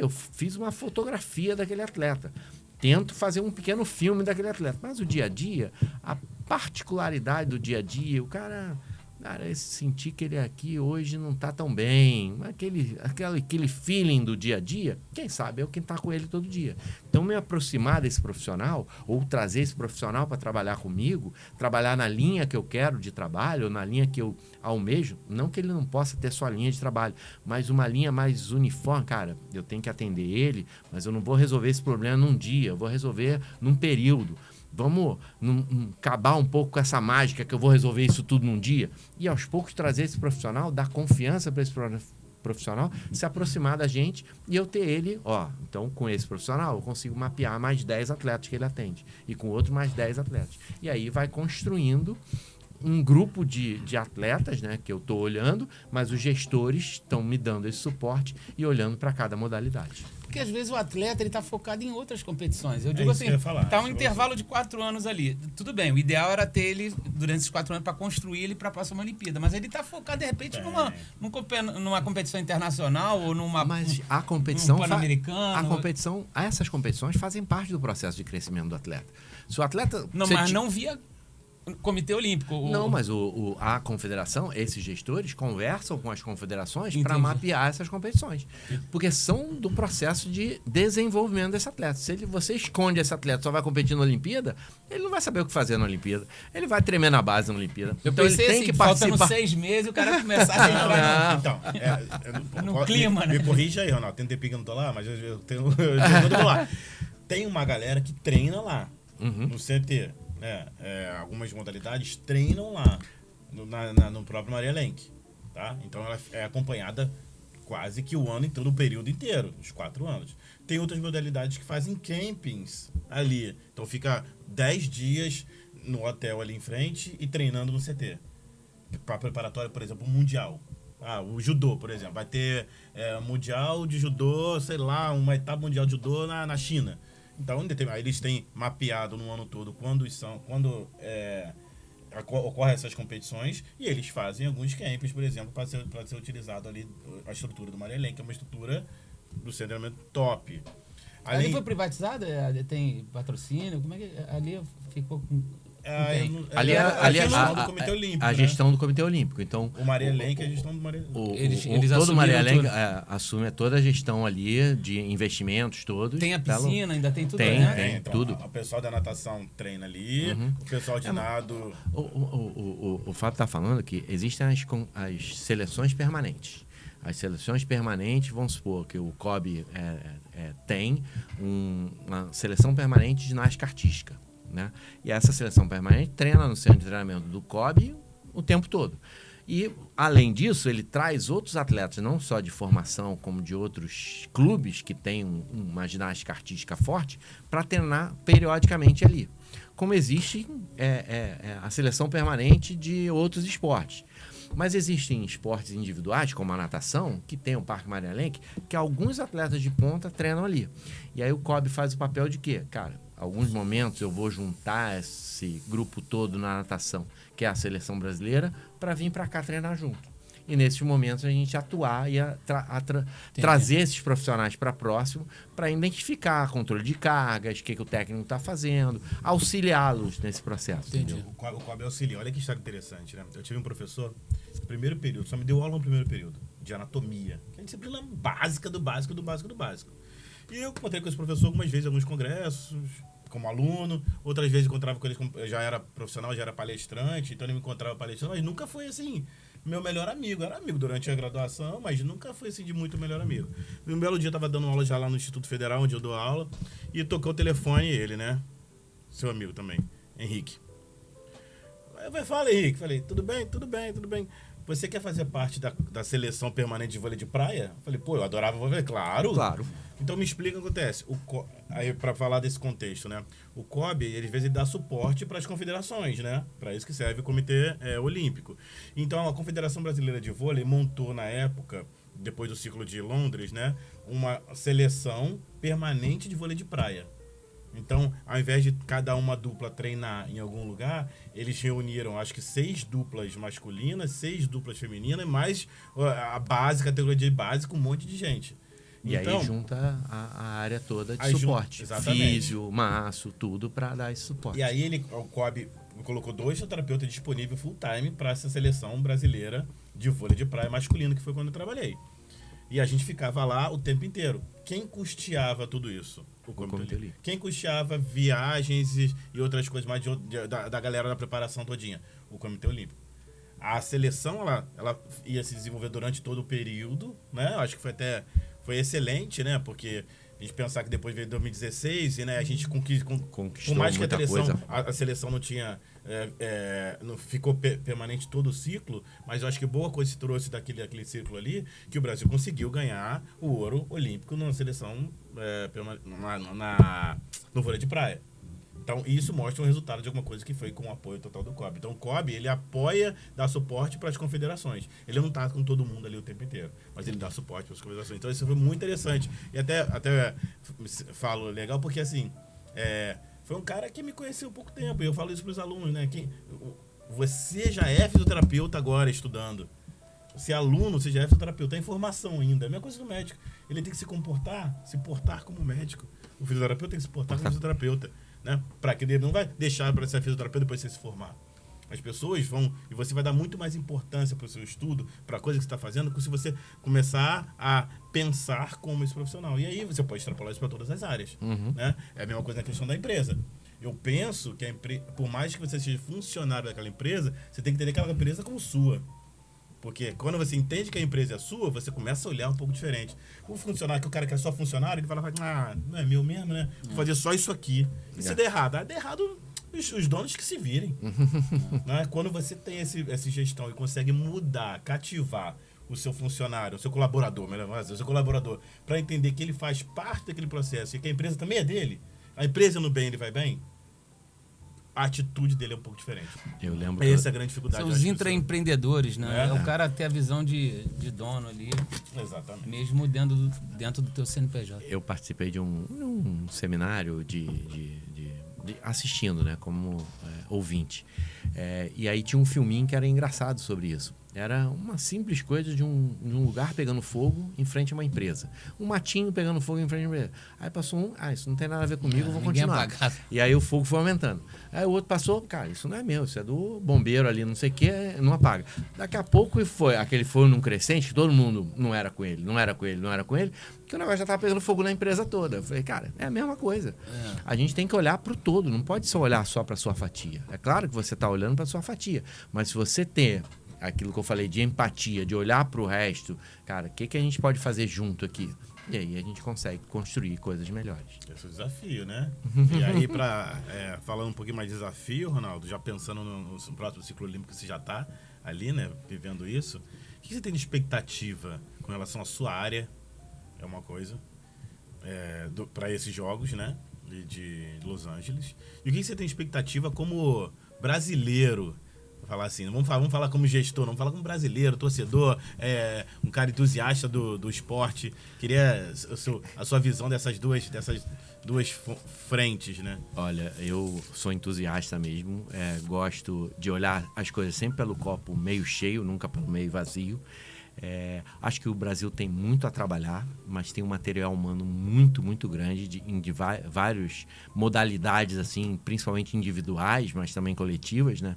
fiz uma fotografia daquele atleta. Tento fazer um pequeno filme daquele atleta. Mas o dia a dia, a particularidade do dia a dia, o cara cara, eu senti que ele aqui hoje não está tão bem. Aquele feeling do dia a dia, quem sabe é quem está com ele todo dia. Então, me aproximar desse profissional, ou trazer esse profissional para trabalhar comigo, trabalhar na linha que eu quero de trabalho, ou na linha que eu almejo, não que ele não possa ter sua linha de trabalho, mas uma linha mais uniforme. Cara, eu tenho que atender ele, mas eu não vou resolver esse problema num dia, eu vou resolver num período. Vamos acabar um pouco com essa mágica que eu vou resolver isso tudo num dia. E aos poucos trazer esse profissional, dar confiança para esse profissional, se aproximar da gente e eu ter ele, então com esse profissional eu consigo mapear mais 10 atletas que ele atende. E com outro mais 10 atletas. E aí vai construindo um grupo de atletas, né, que eu estou olhando, mas os gestores estão me dando esse suporte e olhando para cada modalidade. Porque às vezes o atleta ele tá focado em outras competições. Eu digo assim, tá um intervalo de 4 anos ali. Tudo bem, o ideal era ter ele durante esses 4 anos para construir ele para a próxima Olimpíada. Mas ele tá focado, de repente, numa competição internacional ou Mas a competição... Pan-Americano... Essas competições fazem parte do processo de crescimento do atleta. Se o atleta... não via... Comitê Olímpico. Não, mas a confederação, esses gestores conversam com as confederações para mapear essas competições. Porque são do processo de desenvolvimento desse atleta. Se você esconde esse atleta só vai competir na Olimpíada, ele não vai saber o que fazer na Olimpíada. Ele vai tremer na base na Olimpíada. Então ele tem que participar. Faltando 6 meses o cara começar a entrar no clima, né? Me corrija aí, Ronaldo. Tem um tempinho que eu não tô lá, mas eu tenho lá. Tem uma galera que treina lá, no CT. Algumas modalidades treinam lá no próprio Maria Lenk, tá? Então ela é acompanhada quase que o ano inteiro, o período inteiro, os 4 anos. Tem outras modalidades que fazem campings ali, então fica 10 dias no hotel ali em frente e treinando no CT. Para preparatório, por exemplo, mundial. O judô, por exemplo, vai ter mundial de judô, sei lá, uma etapa mundial de judô na China. Então, aí eles têm mapeado no ano todo quando ocorrem essas competições e eles fazem alguns campos, por exemplo, para ser utilizado ali a estrutura do Maria Lenk, que é uma estrutura do centro de treinamento top. Ali foi privatizado? Tem patrocínio? Como é que ali ficou com... A gestão do Comitê Olímpico. Então, o Maria Lenk é a gestão do Maria Lenk. Todo o Maria Lenk assume toda a gestão ali de investimentos todos. Tem a piscina, ainda tem tudo, Tem então, tudo. O pessoal da natação treina ali, o pessoal de nado... O Fábio está falando que existem as seleções permanentes. As seleções permanentes, vamos supor que o COB tem uma seleção permanente de ginástica artística. Né? E essa seleção permanente treina no centro de treinamento do COB o tempo todo. E, além disso, ele traz outros atletas, não só de formação, como de outros clubes que têm uma ginástica artística forte, para treinar periodicamente ali. Como existe a seleção permanente de outros esportes. Mas existem esportes individuais, como a natação, que tem o Parque Maria Lenk, que alguns atletas de ponta treinam ali. E aí o COB faz o papel de quê? Cara, alguns momentos eu vou juntar esse grupo todo na natação, que é a seleção brasileira, para vir para cá treinar junto. E nesses momentos a gente atuar e trazer esses profissionais para próximo, para identificar controle de cargas, o que o técnico está fazendo, auxiliá-los nesse processo. O COB auxilia. Olha que história interessante, né? Eu tive um professor, primeiro período, só me deu aula no primeiro período, de anatomia, que é a disciplina básica do básico do básico do básico. E eu encontrei com esse professor algumas vezes em alguns congressos, como aluno, outras vezes encontrava com ele, eu já era profissional, já era palestrante, então ele me encontrava palestrando, mas nunca foi assim, meu melhor amigo. Era amigo durante a graduação, mas nunca foi assim de muito melhor amigo. E um belo dia eu estava dando aula já lá no Instituto Federal, onde eu dou aula, e tocou o telefone ele, né? Seu amigo também, Henrique. Fala, Henrique. Falei, tudo bem. Você quer fazer parte da seleção permanente de vôlei de praia? Falei, eu adorava vôlei. Claro. Então me explica o que acontece. Aí, para falar desse contexto, né? O COB, às vezes, ele dá suporte para as confederações, né? Para isso que serve o Comitê Olímpico. Então, a Confederação Brasileira de Vôlei montou, na época, depois do ciclo de Londres, né? Uma seleção permanente de vôlei de praia. Então, ao invés de cada uma dupla treinar em algum lugar, eles reuniram, acho que 6 duplas masculinas, 6 duplas femininas, mais a categoria de base, com um monte de gente. E então, aí junta a área toda de suporte. Exatamente. Físio, maço, tudo para dar esse suporte. E aí o COB colocou 2 fisioterapeutas disponíveis full time para essa seleção brasileira de vôlei de praia masculino, que foi quando eu trabalhei. E a gente ficava lá o tempo inteiro. Quem custeava tudo isso? O Comitê Olímpico. Quem custeava viagens e outras coisas mais da galera da preparação todinha? O Comitê Olímpico. A seleção, ela ia se desenvolver durante todo o período, né? Acho que foi excelente, né? Porque a gente pensar que depois veio 2016 e, né, a gente conquistou por mais que a seleção não tinha não ficou permanente todo o ciclo, mas eu acho que boa coisa se trouxe daquele ciclo ali, que o Brasil conseguiu ganhar o ouro olímpico na seleção no vôlei de praia. Então, isso mostra um resultado de alguma coisa que foi com o apoio total do COB. Então, o COB, ele apoia, dá suporte para as confederações. Ele não está com todo mundo ali o tempo inteiro, mas ele dá suporte para as confederações. Então, isso foi muito interessante. E até falo legal porque, assim, foi um cara que me conheceu há pouco tempo. E eu falo isso para os alunos, né? Você já é fisioterapeuta agora, estudando. Você é aluno, você já é fisioterapeuta. É informação ainda. É a mesma coisa do médico. Ele tem que se portar como médico. O fisioterapeuta tem que se portar como fisioterapeuta. Né? Para que ele não vai deixar para ser fisioterapeuta depois de você se formar. As pessoas vão... E você vai dar muito mais importância para o seu estudo, para a coisa que você está fazendo, se você começar a pensar como esse profissional. E aí você pode extrapolar isso para todas as áreas. Né? É a mesma coisa na questão da empresa. Eu penso que por mais que você seja funcionário daquela empresa, você tem que entender aquela empresa como sua. Porque quando você entende que a empresa é sua, você começa a olhar um pouco diferente. O funcionário, que o cara que é só funcionário, ele fala, não é meu mesmo, né? Vou fazer só isso aqui. E se der errado? Der errado, os donos que se virem. Né? Quando você tem essa gestão e consegue mudar, cativar o seu funcionário, o seu colaborador, para entender que ele faz parte daquele processo e que a empresa também é dele, a empresa no bem, ele vai bem, a atitude dele é um pouco diferente. Eu lembro. Essa é a grande dificuldade. São os intraempreendedores, né? É o cara ter a visão de dono ali. Exatamente. Mesmo dentro do teu CNPJ. Eu participei de um seminário assistindo, né? Como ouvinte. E aí tinha um filminho que era engraçado sobre isso. Era uma simples coisa de um lugar pegando fogo em frente a uma empresa. Um matinho pegando fogo em frente a uma empresa. Aí passou isso não tem nada a ver comigo, vou continuar. E aí o fogo foi aumentando. Aí o outro passou, cara, isso não é meu, isso é do bombeiro ali, não sei o que, não apaga. Daqui a pouco aquele fogo num crescente, todo mundo não era com ele, que o negócio já estava pegando fogo na empresa toda. Eu falei, cara, é a mesma coisa. A gente tem que olhar para o todo, não pode só olhar só para a sua fatia. É claro que você está olhando para a sua fatia, mas se você ter aquilo que eu falei de empatia, de olhar para o resto, cara, o que a gente pode fazer junto aqui? E aí a gente consegue construir coisas melhores. Esse é o desafio, né? E aí, falando um pouquinho mais de desafio, Ronaldo, já pensando no próximo ciclo olímpico que você já está ali, né, vivendo isso, o que você tem de expectativa com relação à sua área? É uma coisa, para esses jogos, né, de Los Angeles. E o que você tem de expectativa como brasileiro? Falar assim, vamos falar como gestor, vamos falar como brasileiro, torcedor, um cara entusiasta do esporte. Queria a sua visão dessas duas frentes, né? Olha, eu sou entusiasta mesmo, gosto de olhar as coisas sempre pelo copo meio cheio, nunca pelo meio vazio. Acho que o Brasil tem muito a trabalhar, mas tem um material humano muito, muito grande em várias modalidades, assim, principalmente individuais, mas também coletivas, né?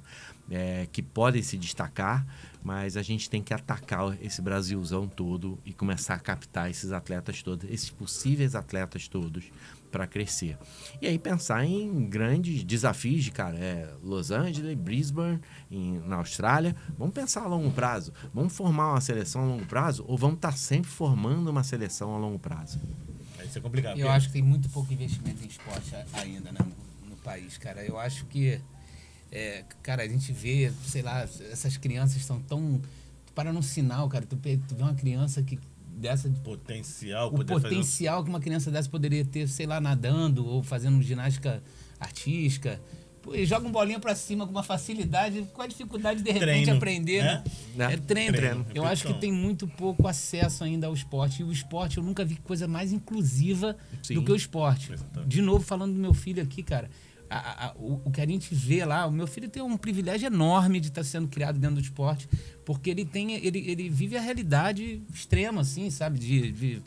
Que podem se destacar, mas a gente tem que atacar esse Brasilzão todo e começar a captar esses atletas todos, esses possíveis atletas todos, para crescer. E aí pensar em grandes desafios de, Los Angeles, Brisbane, na Austrália. Vamos pensar a longo prazo. Vamos formar uma seleção a longo prazo ou vamos estar sempre formando uma seleção a longo prazo? Isso é complicado. Eu acho que tem muito pouco investimento em esporte ainda, né, no país, cara. Eu acho que cara, a gente vê, sei lá, essas crianças estão tão... Tu para num sinal, cara, tu vê uma criança que dessa... O potencial que uma criança dessa poderia ter, sei lá, nadando ou fazendo ginástica artística. Pô, e joga um bolinha pra cima com uma facilidade, com a dificuldade de repente aprender, né? Treino. Eu acho que tem muito pouco acesso ainda ao esporte. E o esporte, eu nunca vi coisa mais inclusiva do que o esporte. Exatamente. De novo, falando do meu filho aqui, cara, o que a gente vê lá, o meu filho tem um privilégio enorme de estar sendo criado dentro do esporte, porque ele vive a realidade extrema, assim, sabe, de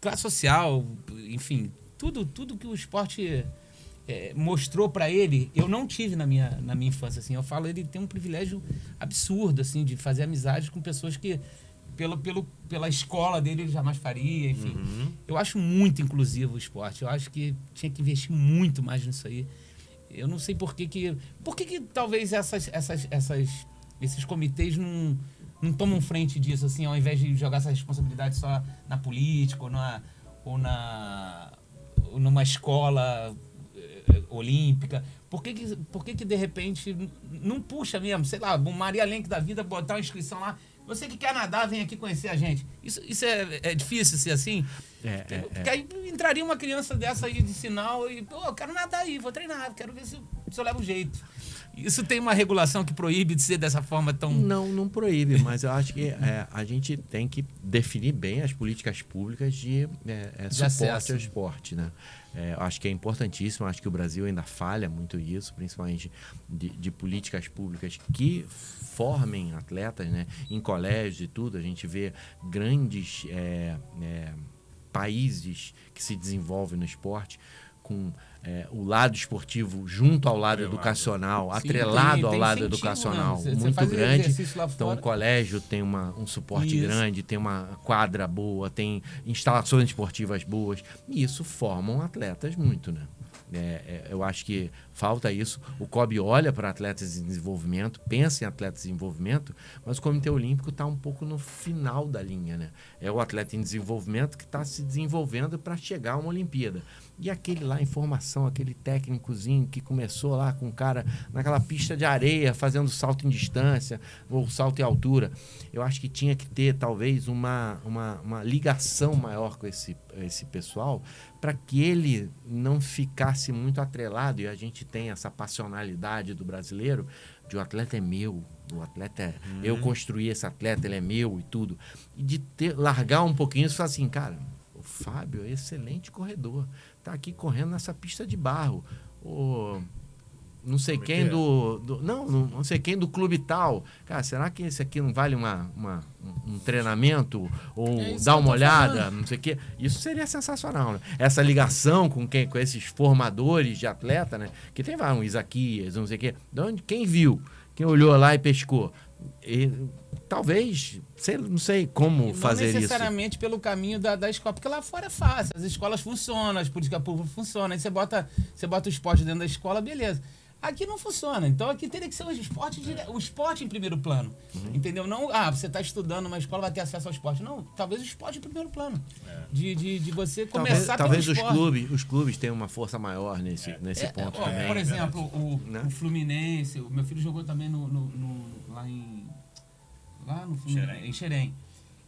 classe social, enfim, tudo que o esporte mostrou para ele, eu não tive na minha infância, assim, eu falo, ele tem um privilégio absurdo, assim, de fazer amizade com pessoas que, pela escola dele, ele jamais faria, enfim. Eu acho muito inclusivo o esporte, eu acho que tinha que investir muito mais nisso aí. Eu não sei por que talvez esses comitês não tomam frente disso, assim, ao invés de jogar essa responsabilidade só na política ou numa escola olímpica. Por que de repente não puxa mesmo, sei lá, Maria Lenk da vida, botar uma inscrição lá, você que quer nadar, vem aqui conhecer a gente. Isso é difícil ser assim? Porque aí entraria uma criança dessa aí de sinal e, pô, eu quero nadar aí, vou treinar, quero ver se eu levo jeito. Isso tem uma regulação que proíbe de ser dessa forma tão... Não proíbe, mas eu acho que a gente tem que definir bem as políticas públicas de suporte ao esporte, né? Eu acho que é importantíssimo, acho que o Brasil ainda falha muito isso, principalmente de políticas públicas que formem atletas, né? Em colégios e tudo, a gente vê grandes países que se desenvolvem no esporte com o lado esportivo junto ao lado educacional, atrelado ao lado educacional, né? Muito grande. Então o colégio tem um suporte grande, tem uma quadra boa, tem instalações esportivas boas, e isso formam atletas muito, né? Eu acho que falta isso. O COB olha para atletas em desenvolvimento, pensa em atletas em desenvolvimento, mas o Comitê Olímpico está um pouco no final da linha, né? É o atleta em desenvolvimento que está se desenvolvendo para chegar a uma Olimpíada. E aquele lá em formação, aquele técnicozinho que começou lá com o cara naquela pista de areia, fazendo salto em distância ou salto em altura, eu acho que tinha que ter talvez uma ligação maior com esse pessoal, para que ele não ficasse muito atrelado, e a gente tem essa passionalidade do brasileiro, de o atleta é meu, o atleta eu construí esse atleta, ele é meu e tudo, e de largar um pouquinho e falar assim, cara, o Fábio é excelente corredor, tá aqui correndo nessa pista de barro, não sei quem não sei quem do clube tal. Cara, será que esse aqui não vale um treinamento? Ou dar uma olhada? Falando. Não sei o quê. Isso seria sensacional, né? Essa ligação com esses formadores de atleta, né? Que tem um Isaquias, não sei o quê. Quem viu? Quem olhou lá e pescou? Talvez, não sei como fazer isso. Não necessariamente pelo caminho da escola, porque lá fora é fácil. As escolas funcionam, as políticas públicas funcionam. Aí você bota o esporte dentro da escola, beleza. Aqui não funciona. Então aqui teria que ser o esporte em primeiro plano. Entendeu? Não, você está estudando numa escola, vai ter acesso ao esporte. Não, talvez o esporte em primeiro plano. De você começar talvez pelo esporte. Os clubes tenham uma força maior nesse ponto também. Por exemplo, o Fluminense, o meu filho jogou também em Xerém.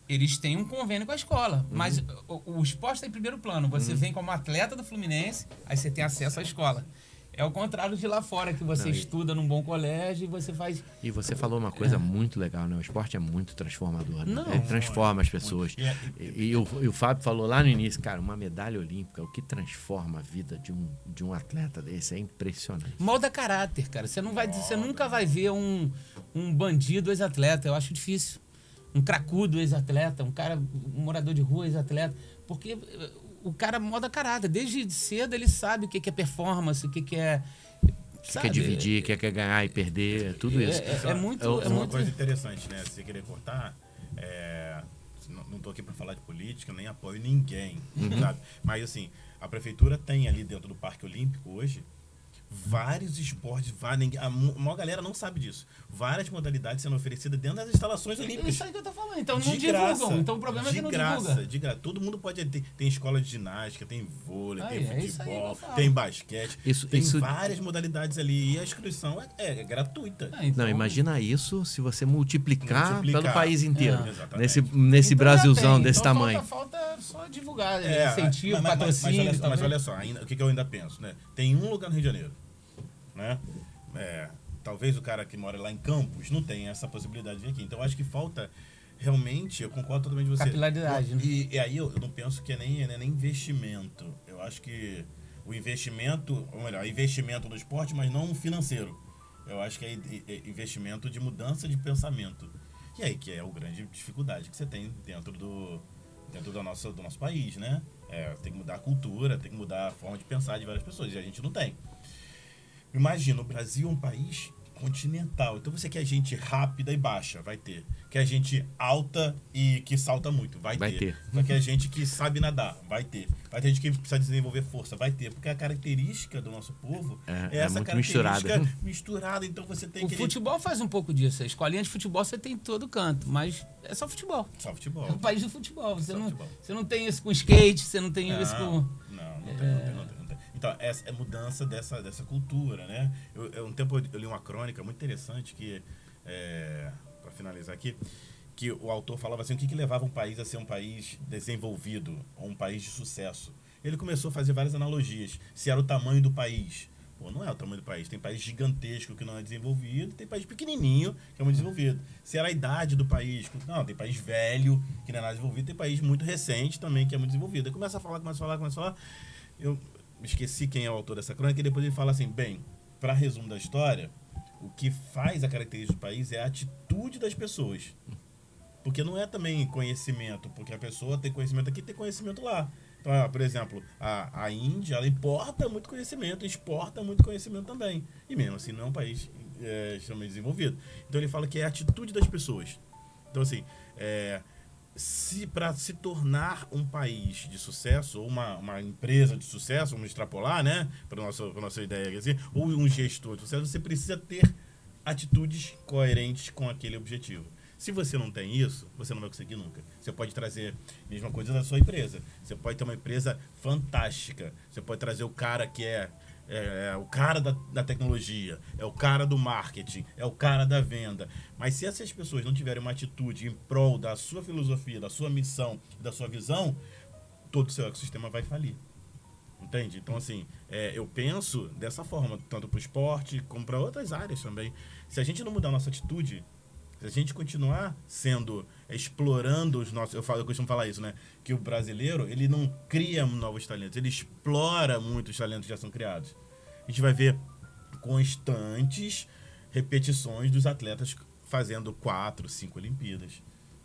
Eles têm um convênio com a escola, mas o esporte está em primeiro plano. Você vem como atleta do Fluminense, aí você tem acesso à escola. É o contrário de lá fora, que você estuda num bom colégio e você faz... E você falou uma coisa muito legal, né? O esporte é muito transformador, né? Ele transforma as pessoas. E o Fábio falou lá no início, cara, uma medalha olímpica, o que transforma a vida de um atleta desse é impressionante. Molda caráter, cara. Você nunca vai ver um bandido ex-atleta, eu acho difícil. Um cracudo ex-atleta, um morador de rua ex-atleta, porque... O cara molda caráter. Desde cedo ele sabe o que é performance, o que é... Que quer dividir, que quer ganhar e perder, tudo isso. É uma coisa interessante, né? Se você querer cortar, não estou aqui para falar de política, nem apoio ninguém, sabe? Mas assim, a prefeitura tem ali dentro do Parque Olímpico hoje vários esportes, a maior galera não sabe disso. Várias modalidades sendo oferecidas dentro das instalações olímpicas. Isso aí que eu tô falando. Então não divulgam. Então o problema é que não divulga. De graça. Todo mundo pode... Tem escola de ginástica, tem vôlei, tem futebol, tem basquete. Tem várias modalidades ali. E a inscrição é gratuita. Então, não, imagina isso se você multiplicar pelo país inteiro. Nesse Brasilzão desse tamanho. Falta só divulgar, incentivo, patrocínio. Mas olha só, o que eu ainda penso, né? Tem um lugar no Rio de Janeiro, né? Talvez o cara que mora lá em Campos não tenha essa possibilidade de vir aqui. Então, eu acho que falta realmente, eu concordo totalmente com você. Capilaridade, né? E aí eu não penso que é nem investimento. Eu acho que o investimento, ou melhor, investimento no esporte, mas não financeiro. Eu acho que é investimento de mudança de pensamento. E aí que é a grande dificuldade que você tem dentro do nosso país, né? Tem que mudar a cultura, tem que mudar a forma de pensar de várias pessoas. E a gente não tem. Imagina, o Brasil é um país continental. Então você quer gente rápida e baixa, vai ter. Quer gente alta e que salta muito, vai ter. Vai quer gente que sabe nadar, vai ter. Vai ter gente que precisa desenvolver força, vai ter. Porque a característica do nosso povo é essa muito característica misturada. Então você tem o futebol faz um pouco disso. A escolinha de futebol você tem em todo canto, mas é só futebol. Só futebol. É um país do futebol. Futebol. Você não tem isso com skate, você não tem isso com... Não tem. Então, essa é mudança dessa cultura, né? Um tempo eu li uma crônica muito interessante que, para finalizar aqui, que o autor falava assim, o que levava um país a ser um país desenvolvido, ou um país de sucesso. Ele começou a fazer várias analogias. Se era o tamanho do país. Pô, não é o tamanho do país. Tem país gigantesco que não é desenvolvido, tem país pequenininho que é muito desenvolvido. Se era a idade do país. Não, tem país velho que não é nada desenvolvido, tem país muito recente também que é muito desenvolvido. Aí começa a falar. Eu me esqueci quem é o autor dessa crônica, e depois ele fala assim, bem, para resumo da história, o que faz a característica do país é a atitude das pessoas. Porque não é também conhecimento, porque a pessoa tem conhecimento aqui e tem conhecimento lá. Então, por exemplo, a Índia, ela importa muito conhecimento, exporta muito conhecimento também. E mesmo assim, não é um país extremamente desenvolvido. Então, ele fala que é a atitude das pessoas. Então, assim, para se tornar um país de sucesso, ou uma empresa de sucesso, vamos extrapolar, né, para nossa ideia, assim, ou um gestor de sucesso, você precisa ter atitudes coerentes com aquele objetivo. Se você não tem isso, você não vai conseguir nunca. Você pode trazer a mesma coisa da sua empresa. Você pode ter uma empresa fantástica. Você pode trazer o cara que é o cara da tecnologia, é o cara do marketing, é o cara da venda. Mas se essas pessoas não tiverem uma atitude em prol da sua filosofia, da sua missão, da sua visão, todo o seu ecossistema vai falir. Entende? Então, assim, eu penso dessa forma, tanto para o esporte como para outras áreas também. Se a gente não mudar a nossa atitude, se a gente continuar explorando os nossos... Eu costumo falar isso, né? Que o brasileiro, ele não cria novos talentos, ele explora muito os talentos que já são criados. A gente vai ver constantes repetições dos atletas fazendo 4, 5 Olimpíadas.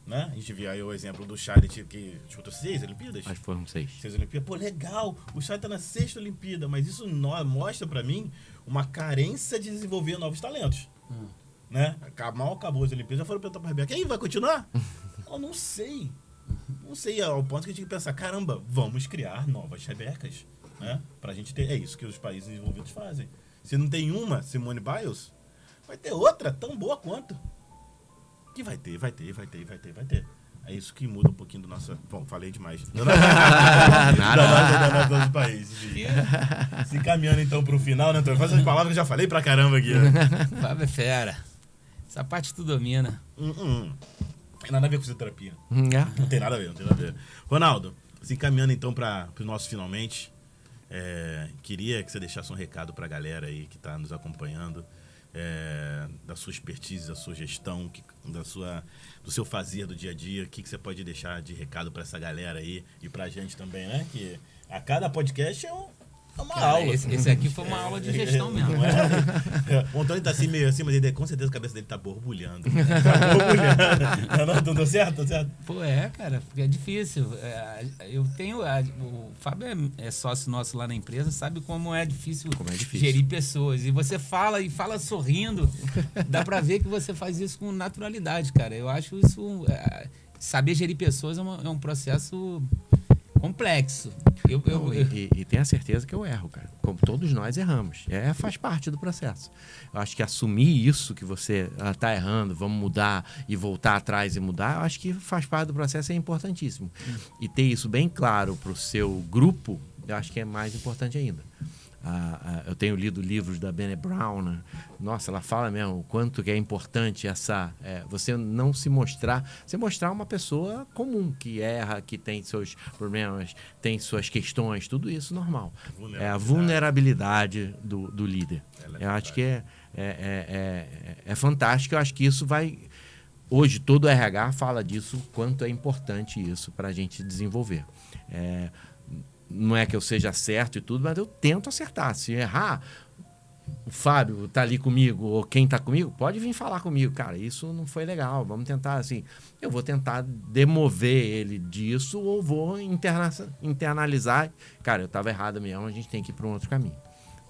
Né? A gente viu aí o exemplo do Charlie, que disputou 6 Olimpíadas? Acho que foram 6. 6 Olimpíadas. Pô, legal! O Charlie tá na 6ª Olimpíada, mas isso mostra pra mim uma carência de desenvolver novos talentos. Né? Mal acabou as Olimpíadas, já foram perguntar pra Rebeca, e aí, vai continuar? Eu não sei. Não sei, ao ponto que a gente tem que pensar, caramba, vamos criar novas Rebecas, né? Pra gente ter, é isso que os países desenvolvidos fazem. Se não tem uma Simone Biles, vai ter outra tão boa quanto. Que vai ter. É isso que muda um pouquinho do nosso... Bom, falei demais. Da nossa país. Se encaminhando então pro final, né, Antônio? Faz as palavras que eu já falei pra caramba aqui. Né? Fábio é fera. Essa parte tu domina. Não tem nada a ver com fisioterapia. Não tem nada a ver. Ronaldo, se encaminhando então para o nosso finalmente, queria que você deixasse um recado pra galera aí que tá nos acompanhando, da sua expertise, da sua gestão, do seu fazer do dia a dia. O que você pode deixar de recado para essa galera aí e pra gente também, né? Que a cada podcast é uma aula. Esse aqui foi uma aula de gestão mesmo. O Antônio tá assim, meio assim, mas com certeza a cabeça dele tá borbulhando. Não deu certo? Tá certo? Pô, cara, porque é difícil. Eu tenho... O Fábio é sócio nosso lá na empresa, sabe como é difícil gerir pessoas. E você fala sorrindo, dá pra ver que você faz isso com naturalidade, cara. Eu acho isso... saber gerir pessoas é um processo complexo. E tenha certeza que eu erro, cara. Como todos nós erramos. Faz parte do processo. Eu acho que assumir isso, que você está errando, vamos mudar e voltar atrás e mudar, eu acho que faz parte do processo, é importantíssimo. E ter isso bem claro para o seu grupo, eu acho que é mais importante ainda. Eu tenho lido livros da Brené Brown, né? Nossa, ela fala mesmo o quanto que é importante você não se mostrar, você mostrar uma pessoa comum, que erra, que tem seus problemas, tem suas questões, tudo isso normal. É a vulnerabilidade do líder. Eu acho que é fantástico, eu acho que isso vai... Hoje todo o RH fala disso, quanto é importante isso para a gente desenvolver. Não é que eu seja certo e tudo, mas eu tento acertar. Se errar, o Fábio tá ali comigo, ou quem tá comigo, pode vir falar comigo. Cara, isso não foi legal, vamos tentar assim. Eu vou tentar demover ele disso ou vou internalizar. Cara, eu tava errado mesmo, a gente tem que ir para um outro caminho.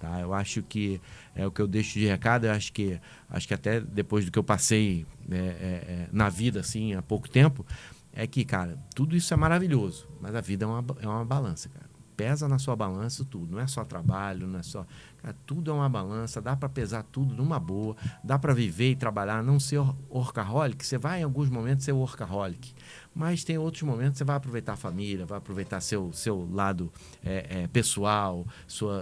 Tá? Eu acho que é o que eu deixo de recado. Eu acho que até depois do que eu passei na vida, assim, há pouco tempo, é que, cara, tudo isso é maravilhoso, mas a vida é uma balança, cara. Pesa na sua balança tudo, não é só trabalho, não é só... Cara, tudo é uma balança, dá para pesar tudo numa boa, dá para viver e trabalhar, não ser workaholic. Você vai em alguns momentos ser workaholic, mas tem outros momentos que você vai aproveitar a família, vai aproveitar seu lado pessoal,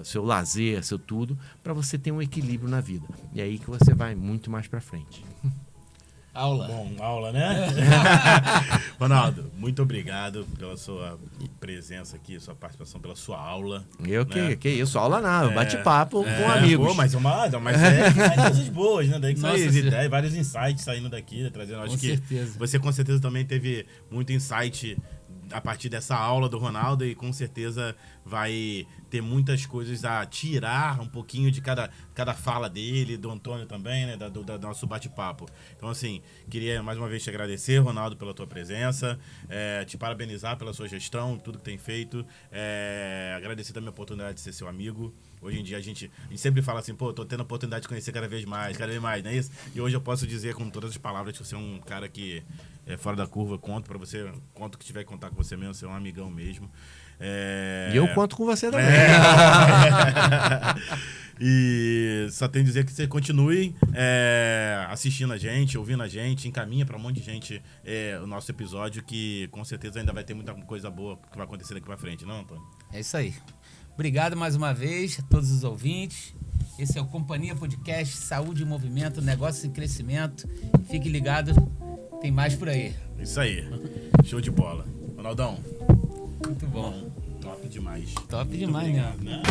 seu lazer, seu tudo, para você ter um equilíbrio na vida. E aí que você vai muito mais para frente. Aula. Bom, aula, né? Ronaldo, muito obrigado pela sua presença aqui, sua participação, pela sua aula. Que isso, aula não, bate-papo com amigos. Pô, mas coisas boas, né? Daí que são ideias, vários insights saindo daqui, trazendo. Acho que você com certeza também teve muito insight a partir dessa aula do Ronaldo e com certeza vai ter muitas coisas a tirar um pouquinho de cada fala dele, do Antônio também, né, do nosso bate-papo. Então, assim, queria mais uma vez te agradecer, Ronaldo, pela tua presença, te parabenizar pela sua gestão, tudo que tem feito, agradecer também a oportunidade de ser seu amigo. Hoje em dia a gente sempre fala assim, pô, tô tendo a oportunidade de conhecer cada vez mais, não é isso? E hoje eu posso dizer com todas as palavras que você é um cara que é fora da curva, conto pra você, conto que tiver que contar com você mesmo, você é um amigão mesmo. E eu conto com você também. E só tenho a dizer que você continue assistindo a gente, ouvindo a gente, encaminha para um monte de gente o nosso episódio, que com certeza ainda vai ter muita coisa boa que vai acontecer daqui para frente, não, Antônio? É isso aí. Obrigado mais uma vez a todos os ouvintes. Esse é o Companhia Podcast, Saúde em Movimento, Negócios em Crescimento. Fique ligado, tem mais por aí. Isso aí. Show de bola. Ronaldão. Muito bom. Top demais. Top demais, obrigado, né?